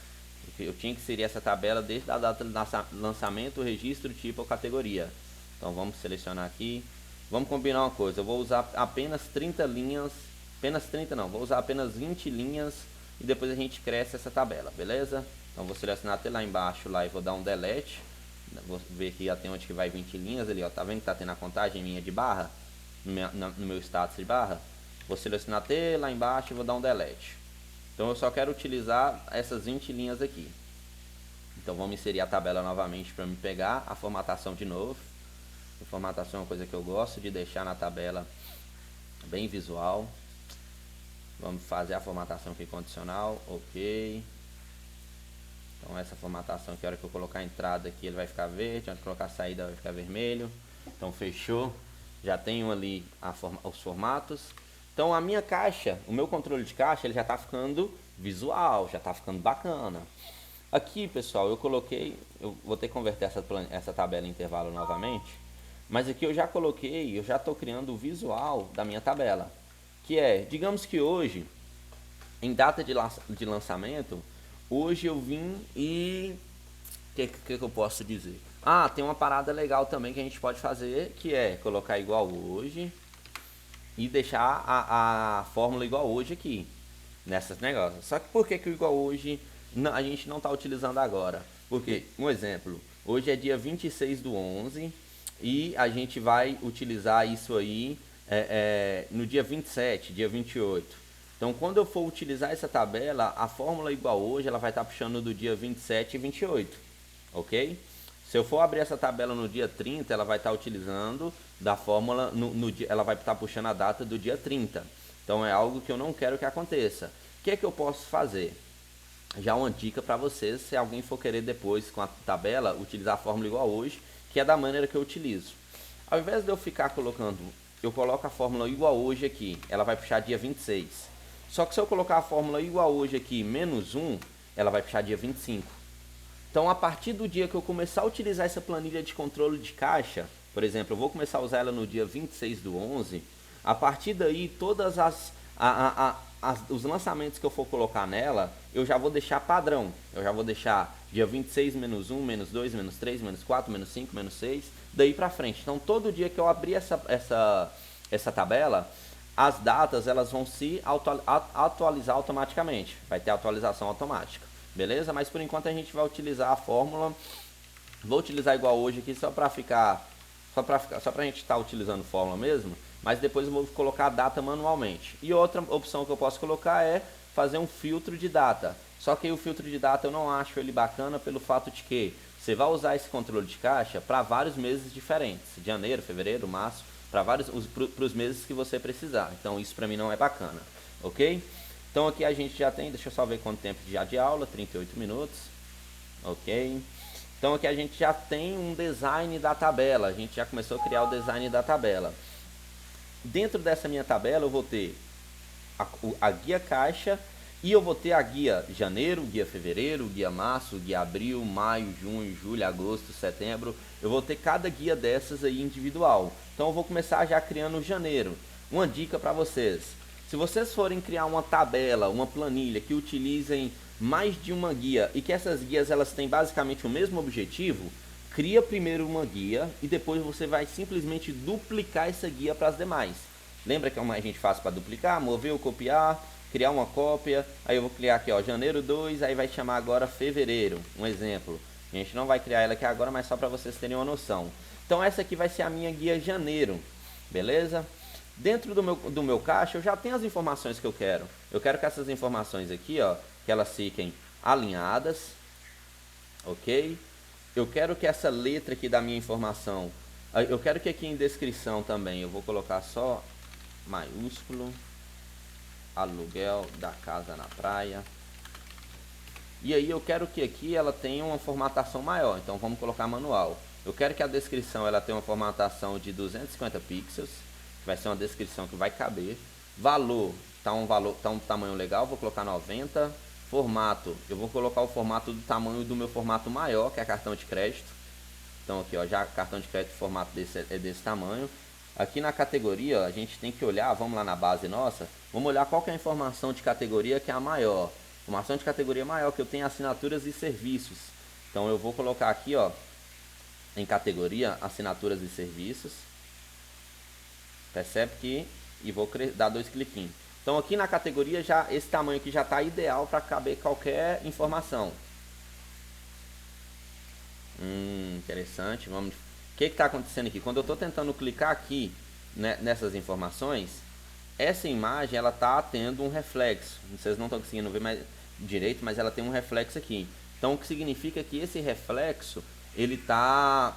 Eu tinha que inserir essa tabela desde a data do lançamento, registro, tipo ou categoria. Então vamos selecionar aqui. Vamos combinar uma coisa, eu vou usar apenas 30 linhas, apenas 30 não, vou usar apenas 20 linhas e depois a gente cresce essa tabela, beleza? Então vou selecionar até lá embaixo lá e vou dar um delete. Vou ver aqui até onde que vai 20 linhas ali, ó, tá vendo que tá tendo a contagem minha de barra, no meu status de barra? Vou selecionar até lá embaixo e vou dar um delete. Então eu só quero utilizar essas 20 linhas aqui. Então vamos inserir a tabela novamente para me pegar a formatação de novo. A formatação é uma coisa que eu gosto de deixar na tabela bem visual. Vamos fazer a formatação aqui condicional, ok. Então essa formatação aqui, a hora que eu colocar a entrada aqui ele vai ficar verde, a hora que eu colocar a saída vai ficar vermelho. Então fechou, já tenho ali os formatos. Então a minha caixa, o meu controle de caixa, ele já está ficando visual, já está ficando bacana. Aqui pessoal, eu coloquei, eu vou ter que converter essa tabela em intervalo novamente. Mas aqui eu já coloquei, eu já estou criando o visual da minha tabela. Que é, digamos que hoje, em data de lançamento, hoje eu vim e... O que eu posso dizer? Ah, tem uma parada legal também que a gente pode fazer, que é colocar igual hoje e deixar a fórmula igual hoje aqui, nessas negócios. Só que por que o igual hoje a gente não está utilizando agora? Porque, um exemplo, hoje é dia 26/11 e a gente vai utilizar isso aí no dia 27, dia 28. Então, quando eu for utilizar essa tabela, a fórmula igual hoje, ela vai estar puxando do dia 27 e 28, ok? Se eu for abrir essa tabela no dia 30, ela vai estar utilizando da fórmula, ela vai estar puxando a data do dia 30. Então, é algo que eu não quero que aconteça. O que é que eu posso fazer? Já uma dica para vocês, se alguém for querer depois com a tabela, utilizar a fórmula igual hoje, que é da maneira que eu utilizo. Ao invés de eu ficar colocando, eu coloco a fórmula igual hoje aqui, ela vai puxar dia 26. Só que se eu colocar a fórmula igual hoje aqui, menos 1, ela vai puxar dia 25. Então, a partir do dia que eu começar a utilizar essa planilha de controle de caixa, por exemplo, eu vou começar a usar ela no dia 26/11, a partir daí, todas os lançamentos que eu for colocar nela, eu já vou deixar padrão. Eu já vou deixar dia 26, menos 1, menos 2, menos 3, menos 4, menos 5, menos 6, daí pra frente. Então, todo dia que eu abrir essa tabela, as datas elas vão se atualizar automaticamente. Vai ter atualização automática, beleza? Mas por enquanto a gente vai utilizar a fórmula. Vou utilizar igual hoje aqui só pra gente estar utilizando fórmula mesmo. Mas depois eu vou colocar a data manualmente. E outra opção que eu posso colocar é fazer um filtro de data. Só que aí o filtro de data eu não acho ele bacana pelo fato de que você vai usar esse controle de caixa para vários meses diferentes. Janeiro, fevereiro, março, para os meses que você precisar. Então isso para mim não é bacana, ok? Então aqui a gente já tem, deixa eu só ver quanto tempo de aula, 38 minutos, ok? Então aqui a gente já tem um design da tabela, a gente já começou a criar o design da tabela. Dentro dessa minha tabela eu vou ter a guia caixa e eu vou ter a guia janeiro, guia fevereiro, guia março, guia abril, maio, junho, julho, agosto, setembro. Eu vou ter cada guia dessas aí individual. Então eu vou começar já criando janeiro. Uma dica para vocês. Se vocês forem criar uma tabela, uma planilha que utilizem mais de uma guia e que essas guias elas têm basicamente o mesmo objetivo, cria primeiro uma guia e depois você vai simplesmente duplicar essa guia para as demais. Lembra que a gente faz para duplicar? Mover ou copiar, criar uma cópia. Aí eu vou criar aqui, ó, janeiro 2, aí vai chamar agora fevereiro, um exemplo. A gente não vai criar ela aqui agora, mas só para vocês terem uma noção. Então essa aqui vai ser a minha guia janeiro, beleza? Dentro do meu caixa eu já tenho as informações que eu quero. Eu quero que essas informações aqui, ó, que elas fiquem alinhadas, ok? Eu quero que essa letra aqui da minha informação, eu quero que aqui em descrição também, eu vou colocar só maiúsculo, aluguel da casa na praia. E aí eu quero que aqui ela tenha uma formatação maior, então vamos colocar manual. Eu quero que a descrição ela tenha uma formatação de 250 pixels, vai ser uma descrição que vai caber. Valor, tá um tamanho legal, vou colocar 90. Formato, eu vou colocar o formato do tamanho do meu formato maior, que é cartão de crédito. Então aqui, ó, já cartão de crédito, formato é desse tamanho. Aqui na categoria, ó, a gente tem que olhar, vamos lá na base nossa, vamos olhar qual que é a informação de categoria que é a maior. Informação de categoria maior que eu tenho assinaturas e serviços. Então eu vou colocar aqui, ó, em categoria assinaturas e serviços. Percebe que e vou dar 2 cliquinhos. Então aqui na categoria já esse tamanho aqui já está ideal para caber qualquer informação. Interessante. Vamos. O que está acontecendo aqui? Quando eu estou tentando clicar aqui, né, nessas informações, essa imagem ela está tendo um reflexo. Vocês não estão conseguindo ver mais direito, mas ela tem um reflexo aqui. Então o que significa que esse reflexo ele está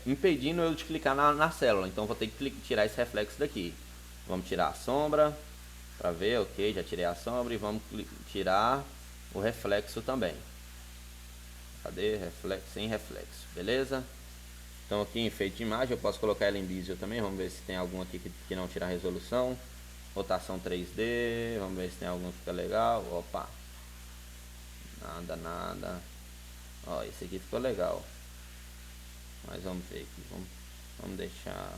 impedindo eu de clicar na célula. Então vou ter que tirar esse reflexo daqui. Vamos tirar a sombra para ver, ok, já tirei a sombra e vamos tirar o reflexo também. Cadê? Reflexo, sem reflexo, beleza? Então aqui em efeito de imagem eu posso colocar ela em Bezier também, vamos ver se tem algum aqui que não tira a resolução. Rotação 3D, vamos ver se tem algum que fica legal. Opa, nada. Ó, esse aqui ficou legal. Mas vamos ver aqui, vamos deixar.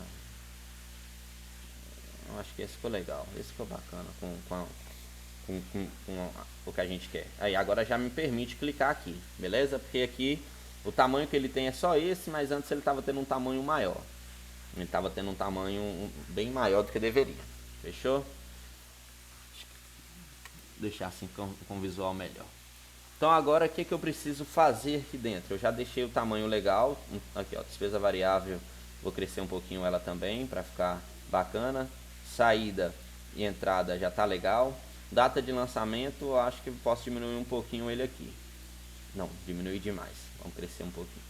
Eu acho que esse ficou legal, esse ficou bacana com o que a gente quer. Aí agora já me permite clicar aqui, beleza? Porque aqui o tamanho que ele tem é só esse, mas antes ele estava tendo um tamanho maior. Ele estava tendo um tamanho bem maior do que deveria. Fechou? Deixar assim com visual melhor. Então agora o que eu preciso fazer aqui dentro? Eu já deixei o tamanho legal. Aqui ó, despesa variável. Vou crescer um pouquinho ela também para ficar bacana. Saída e entrada já está legal. Data de lançamento, acho que posso diminuir um pouquinho ele aqui. Não, diminuir demais. Vamos crescer um pouquinho.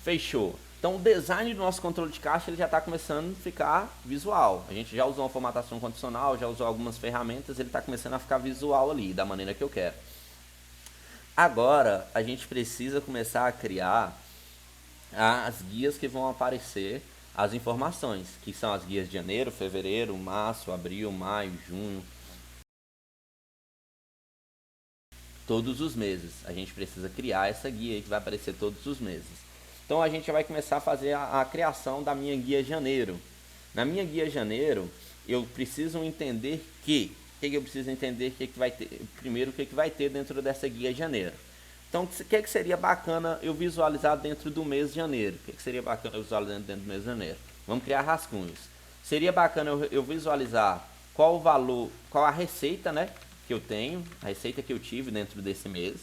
Fechou. Então o design do nosso controle de caixa ele já está começando a ficar visual. A gente já usou uma formatação condicional, já usou algumas ferramentas, ele está começando a ficar visual ali, da maneira que eu quero. Agora a gente precisa começar a criar as guias que vão aparecer, as informações, que são as guias de janeiro, fevereiro, março, abril, maio, junho. Todos os meses. A gente precisa criar essa guia aí que vai aparecer todos os meses. Então a gente vai começar a fazer a criação da minha guia janeiro. Na minha guia janeiro, eu preciso entender o que eu preciso entender que vai ter, primeiro o que vai ter dentro dessa guia janeiro. Então o que seria bacana eu visualizar dentro do mês de janeiro? O que seria bacana eu visualizar dentro do mês de janeiro? Vamos criar rascunhos. Seria bacana eu visualizar qual o valor, qual a receita, né, que eu tenho, a receita que eu tive dentro desse mês,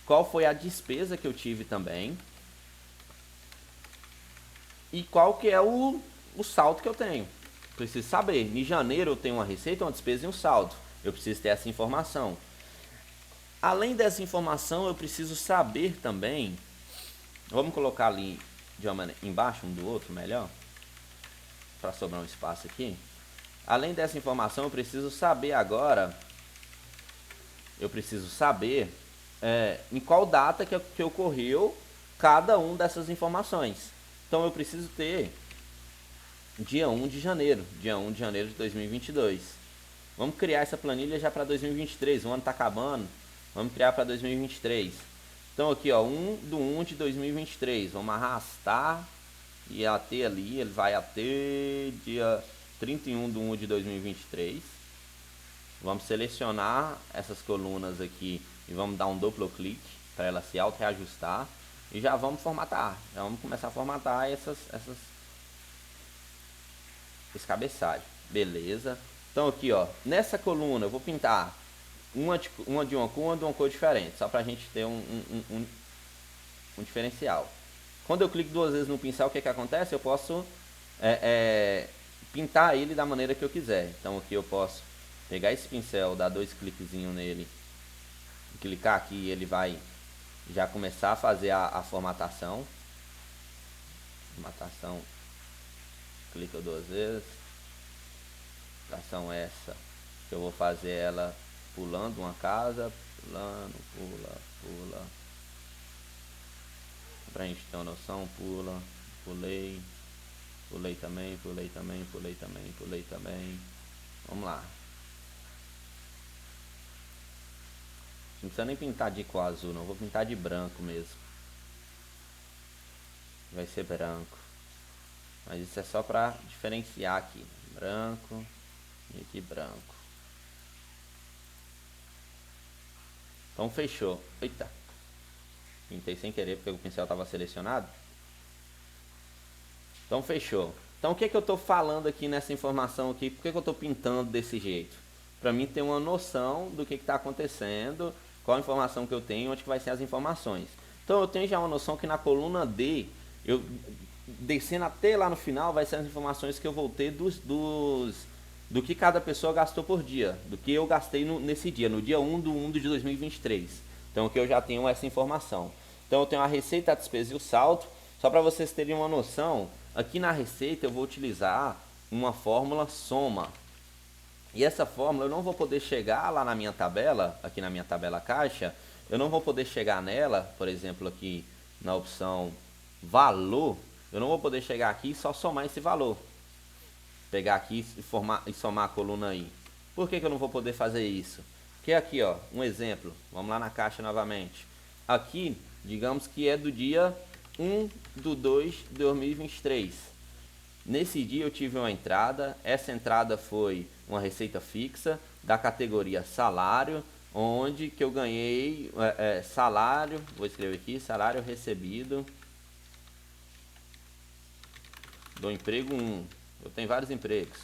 qual foi a despesa que eu tive também, e qual que é o saldo que eu tenho. Preciso saber, em janeiro eu tenho uma receita, uma despesa e um saldo. Eu preciso ter essa informação. Além dessa informação, eu preciso saber também, vamos colocar ali de uma maneira, embaixo um do outro, melhor, para sobrar um espaço aqui. Além dessa informação, eu preciso saber agora, em qual data que ocorreu cada uma dessas informações. Então eu preciso ter dia 1 de janeiro de 2022. Vamos criar essa planilha já para 2023, o ano está acabando, vamos criar para 2023. Então aqui ó, 1/1 de 2023, vamos arrastar e até ali, ele vai até dia 31/1 de 2023. Vamos selecionar essas colunas aqui e vamos dar um duplo clique para ela se auto-reajustar. E já vamos formatar, já vamos começar a formatar esse cabeçalho, beleza? Então aqui ó, nessa coluna eu vou pintar uma de uma cor diferente, só pra gente ter um diferencial. Quando eu clico 2 vezes no pincel, o que acontece? Eu posso pintar ele da maneira que eu quiser. Então aqui eu posso pegar esse pincel, dar 2 cliquezinhos nele, clicar aqui e ele vai já começar a fazer a formatação. Clica 2 vezes. Formatação essa que eu vou fazer ela pulando uma casa, pula. Pra gente ter uma noção, pulei também. Vamos lá. Não precisa nem pintar de cor azul, não. Vou pintar de branco mesmo. Vai ser branco. Mas isso é só para diferenciar aqui. Branco e aqui branco. Então fechou. Eita. Pintei sem querer porque o pincel estava selecionado. Então fechou. Então o que eu estou falando aqui nessa informação aqui? Por que eu estou pintando desse jeito? Para mim ter uma noção do que está acontecendo, qual a informação que eu tenho, onde que vai ser as informações. Então eu tenho já uma noção que na coluna D, eu descendo até lá no final, vai ser as informações que eu vou ter do que cada pessoa gastou por dia, do que eu gastei nesse dia, no dia 1/1 de 2023. Então aqui eu já tenho essa informação. Então eu tenho a receita, a despesa e o saldo. Só para vocês terem uma noção, aqui na receita eu vou utilizar uma fórmula soma. E essa fórmula eu não vou poder chegar lá na minha tabela, aqui na minha tabela caixa, eu não vou poder chegar nela, por exemplo aqui na opção valor, eu não vou poder chegar aqui e só somar esse valor. Pegar aqui e somar a coluna aí. Por que eu não vou poder fazer isso? Porque aqui, ó, um exemplo, vamos lá na caixa novamente. Aqui, digamos que é do dia 1/2 de 2023. Nesse dia eu tive uma entrada, essa entrada foi uma receita fixa da categoria salário, onde que eu ganhei salário, vou escrever aqui, salário recebido do emprego 1. Eu tenho vários empregos.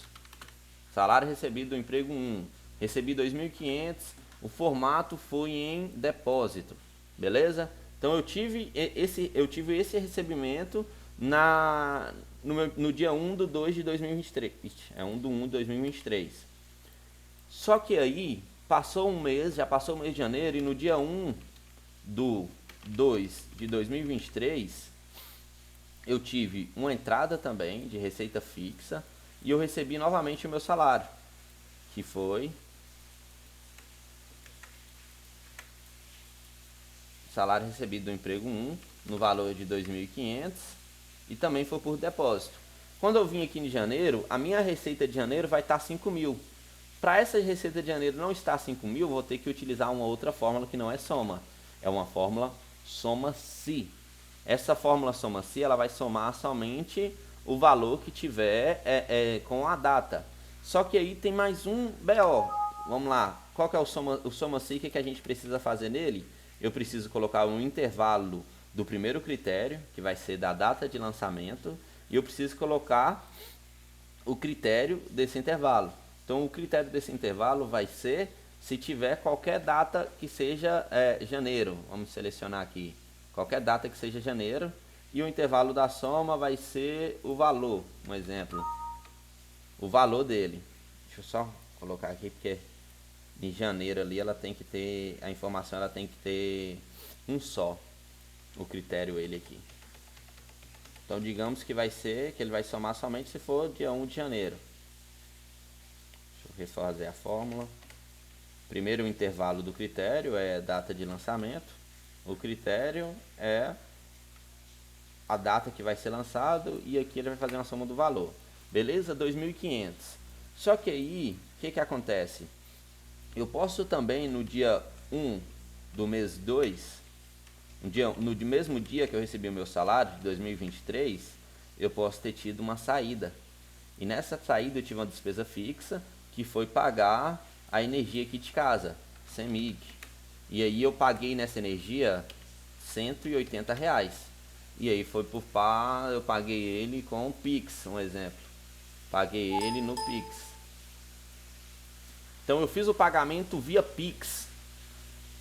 Salário recebido do emprego 1. Recebi 2.500, o formato foi em depósito, beleza? Então eu tive esse recebimento no dia 1/2 de 2023. É 1/1 de 2023. Só que aí, passou um mês, já passou o mês de janeiro, e no dia 1/2 de 2023, eu tive uma entrada também de receita fixa, e eu recebi novamente o meu salário, que foi salário recebido do emprego 1, no valor de 2.500, e também foi por depósito. Quando eu vim aqui em janeiro, a minha receita de janeiro vai estar 5.000. Para essa receita de janeiro não estar 5.000, eu vou ter que utilizar uma outra fórmula que não é soma. É uma fórmula soma-se. Essa fórmula soma-se, ela vai somar somente o valor que tiver com a data. Só que aí tem mais um BO. Vamos lá. Qual que é o soma-se? O que a gente precisa fazer nele? Eu preciso colocar um intervalo do primeiro critério, que vai ser da data de lançamento, e eu preciso colocar o critério desse intervalo. Então o critério desse intervalo vai ser se tiver qualquer data que seja janeiro. Vamos selecionar aqui qualquer data que seja janeiro, e o intervalo da soma vai ser o valor, um exemplo, o valor dele. Deixa eu só colocar aqui porque em janeiro ali ela tem que ter, a informação ela tem que ter um só, o critério ele aqui. Então digamos que vai ser, que ele vai somar somente se for dia 1 de janeiro. Deixa eu refazer a fórmula. Primeiro o intervalo do critério é data de lançamento. O critério é a data que vai ser lançado, e aqui ele vai fazer uma soma do valor. Beleza? 2.500. Só que aí, o que acontece? Eu posso também no dia 1 do mês 2, no mesmo dia que eu recebi o meu salário de 2023, eu posso ter tido uma saída. E nessa saída eu tive uma despesa fixa, que foi pagar a energia aqui de casa, CEMIG. E aí eu paguei nessa energia R$ 180. E aí foi por par, eu paguei ele com o Pix, um exemplo. Paguei ele no Pix. Então eu fiz o pagamento via Pix.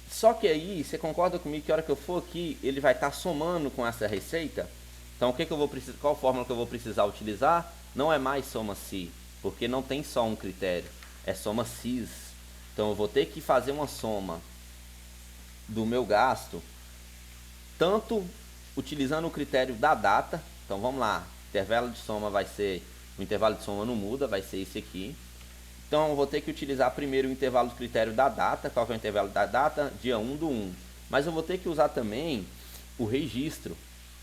Só que aí, você concorda comigo que a hora que eu for aqui, ele vai estar somando com essa receita? Então o que eu vou precisar, qual fórmula que eu vou precisar utilizar? Não é mais soma-se, porque não tem só um critério, é soma-sis. Então eu vou ter que fazer uma soma do meu gasto, tanto utilizando o critério da data. Então vamos lá, intervalo de soma vai ser, o intervalo de soma não muda, vai ser esse aqui. Então eu vou ter que utilizar primeiro o intervalo do critério da data. Qual que é o intervalo da data? Dia 1/1. Mas eu vou ter que usar também o registro,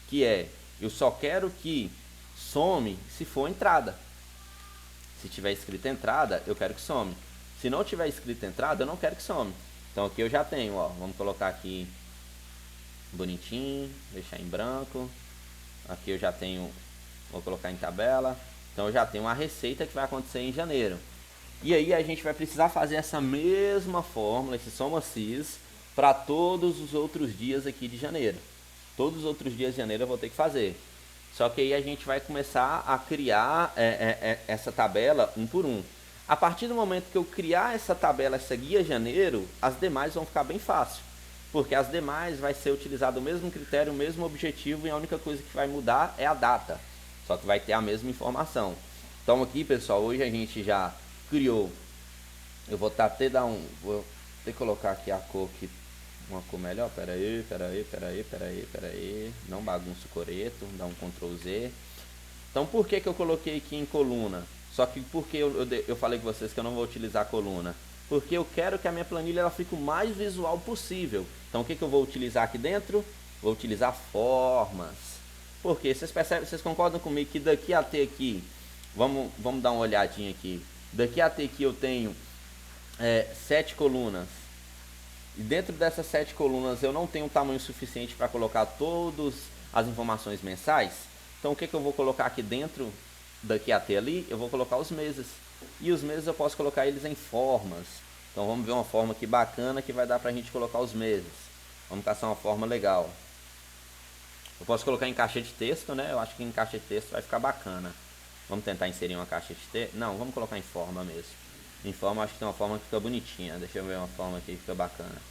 que é, eu só quero que some se for entrada. Se tiver escrito entrada, eu quero que some. Se não tiver escrito entrada, eu não quero que some. Então aqui eu já tenho, ó, vamos colocar aqui bonitinho, deixar em branco. Aqui eu já tenho Vou colocar em tabela. Então eu já tenho uma receita que vai acontecer em janeiro. E aí a gente vai precisar fazer essa mesma fórmula, esse soma-sis, para todos os outros dias aqui de janeiro. Todos os outros dias de janeiro eu vou ter que fazer. Só que aí a gente vai começar a criar essa tabela um por um. A partir do momento que eu criar essa tabela, essa guia janeiro, as demais vão ficar bem fácil. Porque as demais vai ser utilizado o mesmo critério, o mesmo objetivo, e a única coisa que vai mudar é a data. Só que vai ter a mesma informação. Então aqui, pessoal, hoje a gente já criou. Eu vou até dar um... Vou ter que colocar aqui a cor que... Uma cor melhor. Pera aí. Não bagunça o coreto. Dá um Ctrl Z. Então por que eu coloquei aqui em coluna? Só que porque eu falei com vocês que eu não vou utilizar coluna. Porque eu quero que a minha planilha ela fique o mais visual possível. Então o que eu vou utilizar aqui dentro? Vou utilizar formas. Porque vocês percebem, vocês concordam comigo que daqui até aqui, vamos dar uma olhadinha aqui. Daqui até aqui eu tenho 7 colunas. E dentro dessas 7 colunas eu não tenho tamanho suficiente para colocar todas as informações mensais. Então o que eu vou colocar aqui dentro, daqui até ali, eu vou colocar os meses. E os meses eu posso colocar eles em formas. Então vamos ver uma forma aqui bacana que vai dar pra gente colocar os meses. Vamos caçar uma forma legal. Eu posso colocar em caixa de texto, né? Eu acho que em caixa de texto vai ficar bacana. Vamos tentar inserir uma caixa de texto. Não, vamos colocar em forma mesmo. Em forma, acho que tem uma forma que fica bonitinha. Deixa eu ver uma forma aqui que fica bacana.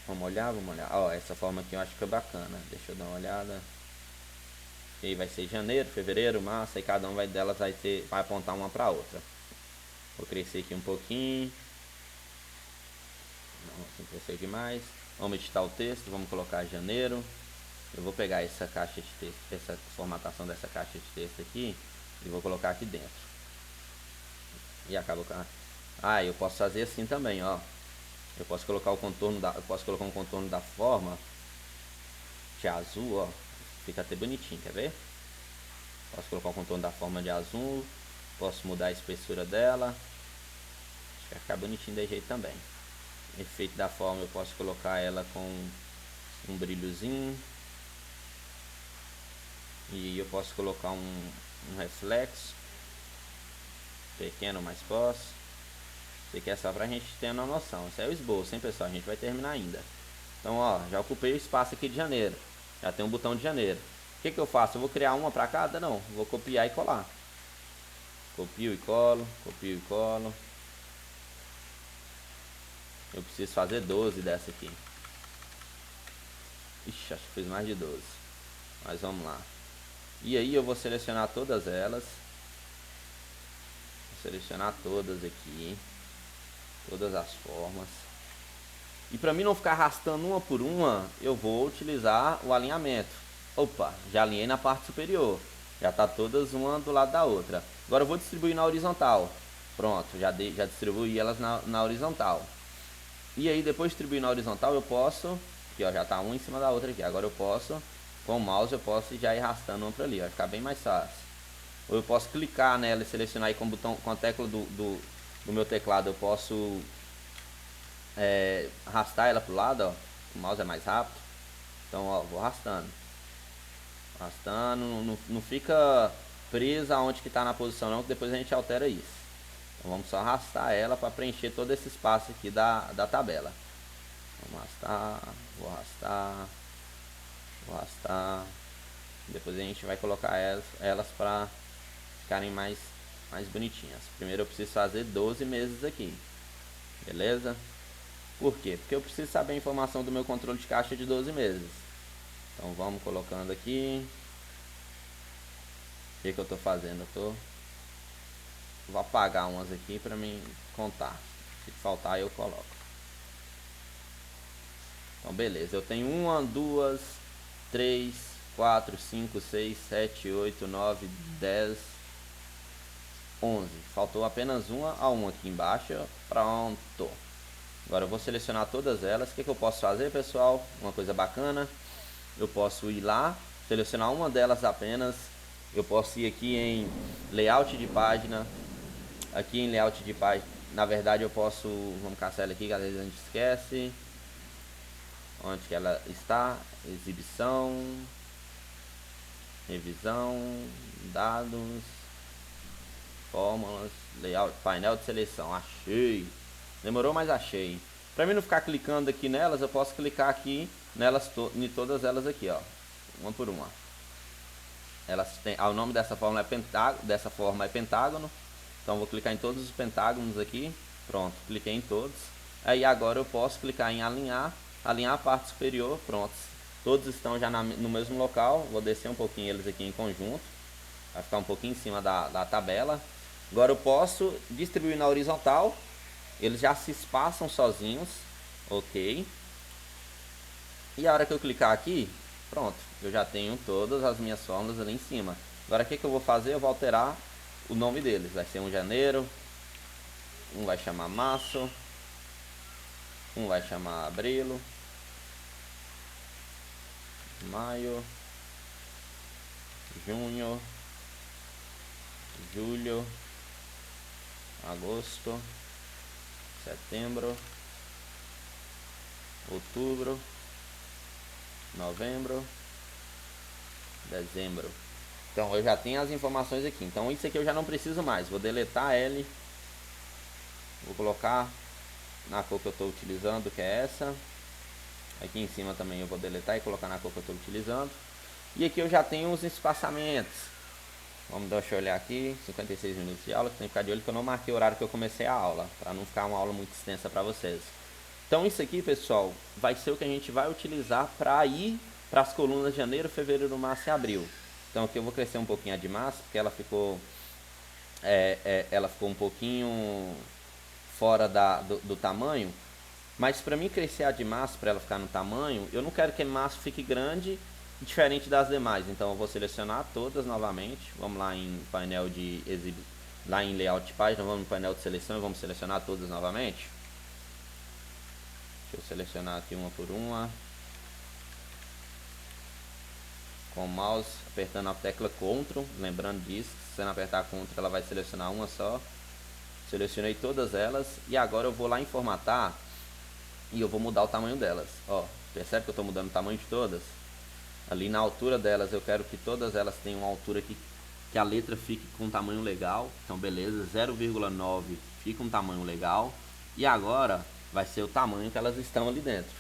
Vamos olhar. Ó, essa forma aqui eu acho que fica bacana. Deixa eu dar uma olhada. E aí vai ser janeiro, fevereiro, março. E cada uma delas vai apontar uma para outra. Vou crescer aqui um pouquinho. Não, assim crescer demais. Vamos editar o texto. Vamos colocar janeiro. Eu vou pegar essa caixa de texto, essa formatação dessa caixa de texto aqui, e vou colocar aqui dentro. E acaba com eu posso fazer assim também, ó. Eu posso colocar o contorno eu posso colocar um contorno da forma de azul, ó. Fica até bonitinho, quer ver? Posso colocar o contorno da forma de azul, posso mudar a espessura dela. Acho que vai ficar bonitinho desse jeito também. Efeito da forma eu posso colocar ela com um brilhozinho. E eu posso colocar um reflexo pequeno, mas posso. Isso aqui é só pra gente ter uma noção. Isso é o esboço, hein, pessoal? A gente vai terminar ainda. Então, ó, já ocupei o espaço aqui de janeiro. Já tem um botão de janeiro. O que eu faço? Eu vou criar uma pra cada? Não, vou copiar e colar. Copio e colo, copio e colo. Eu preciso fazer 12 dessa aqui. Ixi, acho que fiz mais de 12. Mas vamos lá. E aí eu vou selecionar todas elas. Vou selecionar todas aqui. Todas as formas. E para mim não ficar arrastando uma por uma, eu vou utilizar o alinhamento. Opa, já alinhei na parte superior. Já está todas uma do lado da outra. Agora eu vou distribuir na horizontal. Pronto, já distribuí elas na horizontal. E aí depois de distribuir na horizontal eu posso... Aqui ó, já está uma em cima da outra aqui. Agora eu posso... Com o mouse eu posso já ir arrastando uma para ali, vai ficar bem mais fácil. Ou eu posso clicar nela e selecionar aí com o botão, com a tecla do meu teclado, eu posso arrastar ela pro lado, ó. O mouse é mais rápido. Então, ó, vou arrastando. Arrastando, não fica presa aonde que tá na posição não, que depois a gente altera isso. Então vamos só arrastar ela para preencher todo esse espaço aqui da tabela. Vamos arrastar, vou arrastar. Vou arrastar. Depois a gente vai colocar elas para ficarem mais bonitinhas. Primeiro eu preciso fazer 12 meses aqui. Beleza? Por quê? Porque eu preciso saber a informação do meu controle de caixa de 12 meses. Então vamos colocando aqui. O que eu estou fazendo? Vou apagar umas aqui para mim contar. Se faltar eu coloco. Então beleza. Eu tenho 1, 2, 3, 4, 5, 6, 7, 8, 9, 10, 11. Faltou apenas uma aqui embaixo. Pronto. Agora eu vou selecionar todas elas. O que eu posso fazer, pessoal? Uma coisa bacana. Eu posso ir lá, selecionar uma delas apenas. Eu posso ir aqui em layout de página. Aqui em layout de página, na verdade eu posso... Vamos caçar ela aqui, que às vezes a gente esquece. Onde que ela está? Exibição. revisão, dados, fórmulas, layout, painel de seleção. Achei. Demorou, mas achei. Para mim não ficar clicando aqui nelas, eu posso clicar aqui nelas, em todas elas aqui, ó, uma por uma. Elas têm, o nome dessa forma é pentágono. Então vou clicar em todos os pentágonos aqui. Pronto, cliquei em todos. Aí agora eu posso clicar em alinhar a parte superior. Pronto, todos estão já no mesmo local. Vou descer um pouquinho eles aqui em conjunto. Vai ficar um pouquinho em cima da tabela. Agora eu posso distribuir na horizontal. Eles já se espaçam sozinhos. Ok. E a hora que eu clicar aqui, pronto, eu já tenho todas as minhas fórmulas ali em cima. Agora o que eu vou fazer? Eu vou alterar o nome deles. Vai ser um janeiro, um vai chamar março, um vai chamar abril, maio, junho, julho, agosto, setembro, outubro, novembro, dezembro. Então eu já tenho as informações aqui. Então isso aqui eu já não preciso mais. Vou deletar L. Vou colocar na cor que eu estou utilizando, que é essa. Aqui em cima também eu vou deletar e colocar na cor que eu estou utilizando. E aqui eu já tenho os espaçamentos. Deixa eu olhar aqui. 56 minutos de aula. Tem que ficar de olho que eu não marquei o horário que eu comecei a aula, para não ficar uma aula muito extensa para vocês. Então isso aqui, pessoal, vai ser o que a gente vai utilizar para ir para as colunas de janeiro, fevereiro, março e abril. Então aqui eu vou crescer um pouquinho a de março, porque ela ficou um pouquinho fora do tamanho. Mas para mim crescer a de março, para ela ficar no tamanho, eu não quero que a março fique grande, diferente das demais. Então eu vou selecionar todas novamente. Vamos lá em painel de lá em layout de página, vamos no painel de seleção e vamos selecionar todas novamente. Deixa eu selecionar aqui uma por uma. Com o mouse, apertando a tecla Ctrl, lembrando disso, se você não apertar Ctrl, ela vai selecionar uma só. Selecionei todas elas e agora eu vou lá em formatar e eu vou mudar o tamanho delas. Ó, percebe que eu estou mudando o tamanho de todas? Ali na altura delas, eu quero que todas elas tenham uma altura que a letra fique com um tamanho legal. Então beleza, 0,9 fica um tamanho legal. E agora vai ser o tamanho que elas estão ali dentro.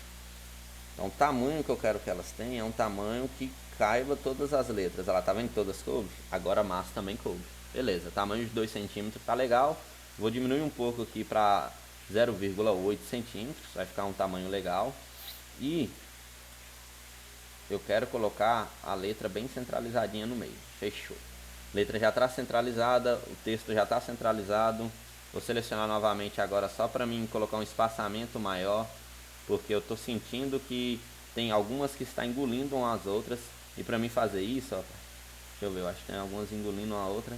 Então o tamanho que eu quero que elas tenham é um tamanho que caiba todas as letras. Ela tá vendo que todas coube? Agora a massa também coube. Beleza, tamanho de 2 centímetros tá legal. Vou diminuir um pouco aqui para 0,8 centímetros. Vai ficar um tamanho legal. E eu quero colocar a letra bem centralizadinha no meio. Fechou. Letra já está centralizada, o texto já está centralizado. Vou selecionar novamente agora só para mim colocar um espaçamento maior, porque eu estou sentindo que tem algumas que estão engolindo umas às outras. E para mim fazer isso, ó, deixa eu ver, eu acho que tem algumas engolindo uma outra.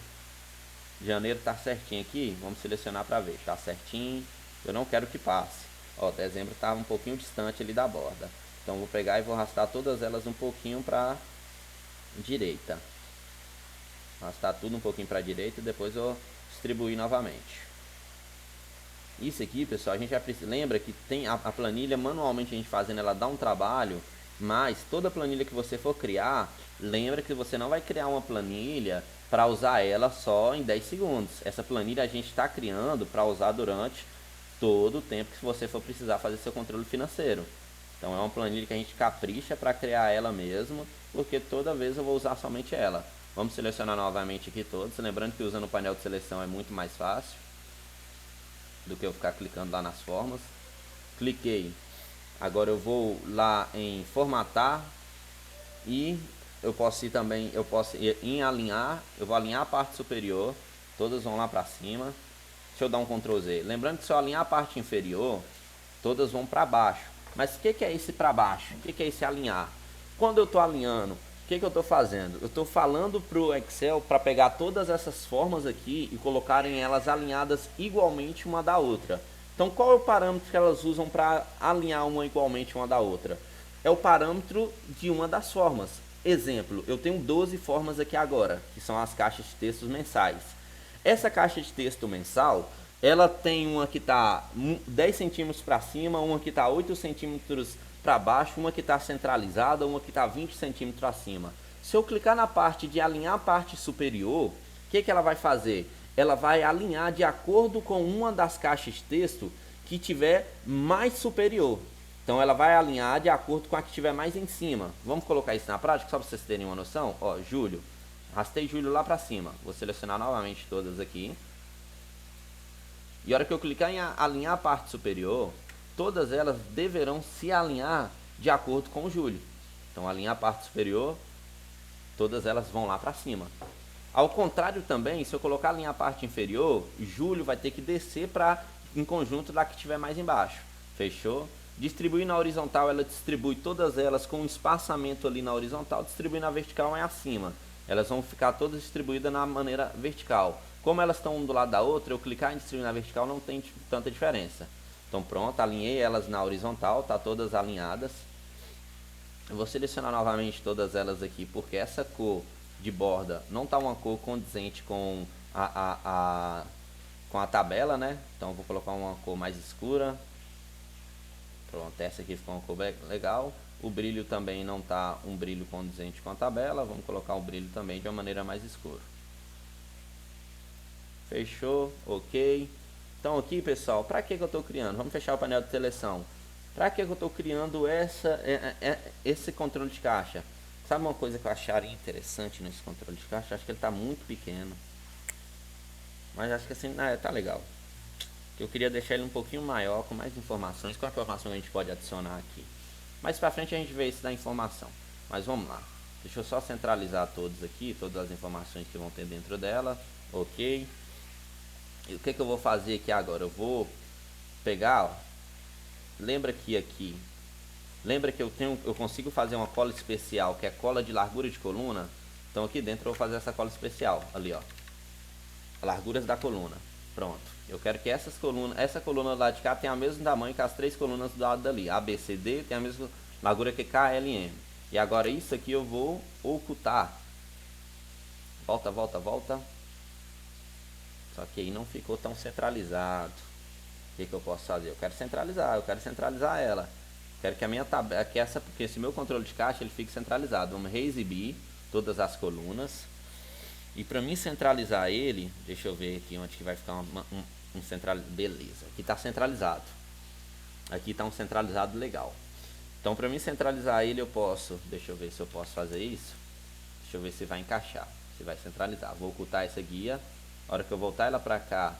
Janeiro está certinho aqui, vamos selecionar para ver, está certinho. Eu não quero que passe. Ó, dezembro está um pouquinho distante ali da borda. Então vou pegar e vou arrastar todas elas um pouquinho para direita. Arrastar tudo um pouquinho para a direita e depois eu distribuir novamente. Isso aqui, pessoal, a gente já lembra que tem a planilha, manualmente a gente fazendo, ela dá um trabalho, mas toda planilha que você for criar, lembra que você não vai criar uma planilha para usar ela só em 10 segundos. Essa planilha a gente está criando para usar durante todo o tempo que você for precisar fazer seu controle financeiro. Então é uma planilha que a gente capricha para criar ela mesmo, porque toda vez eu vou usar somente ela. Vamos selecionar novamente aqui todos, lembrando que usando o painel de seleção é muito mais fácil do que eu ficar clicando lá nas formas. Cliquei. Agora eu vou lá em formatar e eu posso ir também, eu posso ir em alinhar, eu vou alinhar a parte superior, todas vão lá para cima. Deixa eu dar um Ctrl Z. Lembrando que se eu alinhar a parte inferior, todas vão para baixo. Mas o que é esse para baixo? O que é esse alinhar? Quando eu estou alinhando, o que eu estou fazendo? Eu estou falando para o Excel para pegar todas essas formas aqui e colocarem elas alinhadas igualmente uma da outra. Então qual é o parâmetro que elas usam para alinhar uma igualmente uma da outra? É o parâmetro de uma das formas. Exemplo, eu tenho 12 formas aqui agora, que são as caixas de textos mensais. Essa caixa de texto mensal, ela tem uma que está 10 centímetros para cima, uma que está 8 centímetros para baixo, uma que está centralizada, uma que está 20 centímetros acima. Se eu clicar na parte de alinhar a parte superior, o que ela vai fazer? Ela vai alinhar de acordo com uma das caixas de texto que tiver mais superior. Então ela vai alinhar de acordo com a que tiver mais em cima. Vamos colocar isso na prática, só para vocês terem uma noção. Ó, Júlio. Arrastei Júlio lá para cima. Vou selecionar novamente todas aqui. E a hora que eu clicar em alinhar a parte superior, todas elas deverão se alinhar de acordo com o Júlio. Então alinhar a parte superior, todas elas vão lá para cima. Ao contrário também, se eu colocar alinhar a parte inferior, Júlio vai ter que descer para em conjunto da que tiver mais embaixo. Fechou? Distribuir na horizontal, ela distribui todas elas com um espaçamento ali na horizontal, distribuir na vertical é acima. Elas vão ficar todas distribuídas na maneira vertical. Como elas estão um do lado da outra, eu clicar em distribuir na vertical não tem tanta diferença. Então pronto, alinhei elas na horizontal, tá todas alinhadas. Eu vou selecionar novamente todas elas aqui, porque essa cor de borda não tá uma cor condizente com com a tabela, né? Então eu vou colocar uma cor mais escura. Pronto, essa aqui ficou uma cor legal. O brilho também não tá um brilho condizente com a tabela. Vamos colocar o brilho também de uma maneira mais escura. Fechou, ok. Então aqui, pessoal, para que eu estou criando? Vamos fechar o painel de seleção. Para que eu estou criando esse controle de caixa? Sabe uma coisa que eu acharia interessante nesse controle de caixa? Acho que ele está muito pequeno. Mas acho que assim, tá legal. Eu queria deixar ele um pouquinho maior, com mais informações. Qual a informação que a gente pode adicionar aqui? Mais para frente a gente vê isso da informação. Mas vamos lá. Deixa eu só centralizar todos aqui, todas as informações que vão ter dentro dela. Ok. E o que eu vou fazer aqui agora? Eu vou pegar, ó, lembra que aqui, lembra que eu consigo fazer uma cola especial, que é cola de largura de coluna. Então aqui dentro eu vou fazer essa cola especial, ali ó, larguras da coluna. Pronto, eu quero que essa coluna do lado de cá tenha o mesmo tamanho que as três colunas do lado dali. A, B, C, D tem a mesma largura que K, L, M. E agora isso aqui eu vou ocultar. Volta, volta, volta. Só que aí não ficou tão centralizado. O que eu posso fazer? Eu quero centralizar ela. Quero que a minha tabela, porque esse meu controle de caixa ele fique centralizado. Vamos reexibir todas as colunas. E para mim centralizar ele, deixa eu ver aqui onde que vai ficar um centralizado. Beleza, aqui está centralizado. Aqui está um centralizado legal. Então para mim centralizar ele eu posso, deixa eu ver se eu posso fazer isso. Deixa eu ver se vai encaixar, se vai centralizar. Vou ocultar essa guia. A hora que eu voltar ela para cá,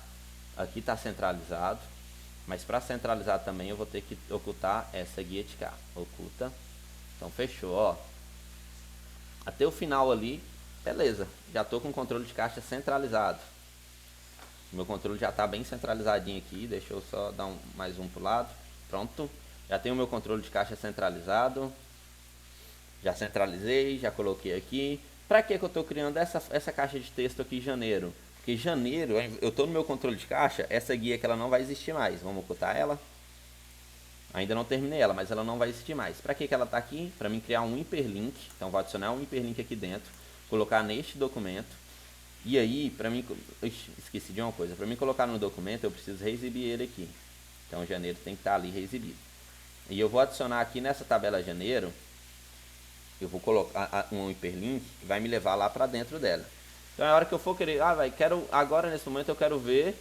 aqui está centralizado. Mas para centralizar também eu vou ter que ocultar essa guia de cá. Oculta. Então fechou, ó. Até o final ali, beleza. Já estou com o controle de caixa centralizado. Meu controle já está bem centralizadinho aqui. Deixa eu só dar mais um para o lado. Pronto. Já tenho o meu controle de caixa centralizado. Já centralizei, já coloquei aqui. Para que eu estou criando essa caixa de texto aqui em janeiro? Porque janeiro, eu estou no meu controle de caixa, essa guia que ela não vai existir mais. Vamos ocultar ela. Ainda não terminei ela, mas ela não vai existir mais. Para que ela está aqui? Para mim criar um hiperlink. Então vou adicionar um hiperlink aqui dentro. Colocar neste documento. E aí, para mim... esqueci de uma coisa. Para mim colocar no documento, eu preciso reexibir ele aqui. Então janeiro tem que estar ali reexibido. E eu vou adicionar aqui nessa tabela janeiro. Eu vou colocar um hiperlink que vai me levar lá para dentro dela. Então é a hora que eu for querer, agora nesse momento eu quero ver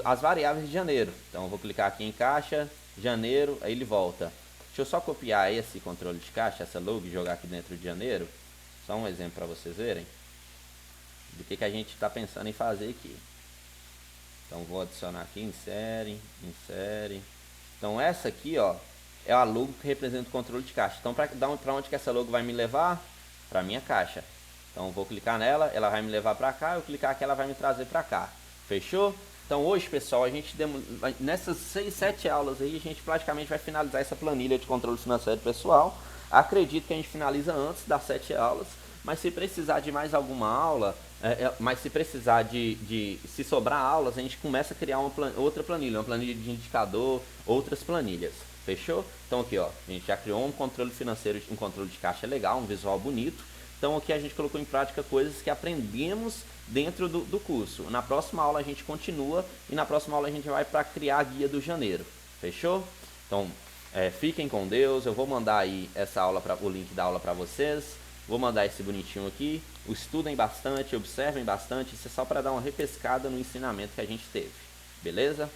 as variáveis de janeiro. Então eu vou clicar aqui em caixa, janeiro, aí ele volta. Deixa eu só copiar esse controle de caixa, essa log, e jogar aqui dentro de janeiro. Só um exemplo para vocês verem do que a gente está pensando em fazer aqui. Então vou adicionar aqui, insere. Então essa aqui, ó, é a logo que representa o controle de caixa. Então para onde que essa logo vai me levar? Para minha caixa. Então eu vou clicar nela, ela vai me levar para cá, eu clicar aqui ela vai me trazer para cá. Fechou? Então hoje, pessoal, a gente nessas 6, 7 aulas aí, a gente praticamente vai finalizar essa planilha de controle financeiro pessoal. Acredito que a gente finaliza antes das 7 aulas, mas se precisar de mais alguma aula, se sobrar aulas, a gente começa a criar outra planilha, uma planilha de indicador, outras planilhas. Fechou? Então aqui, ó, a gente já criou um controle financeiro, um controle de caixa legal, um visual bonito. Então aqui a gente colocou em prática coisas que aprendemos dentro do curso. Na próxima aula a gente continua e na próxima aula a gente vai para criar a guia do janeiro. Fechou? Então Fiquem com Deus. Eu vou mandar aí essa aula o link da aula para vocês. Vou mandar esse bonitinho aqui. Estudem bastante, observem bastante. Isso é só para dar uma repescada no ensinamento que a gente teve. Beleza?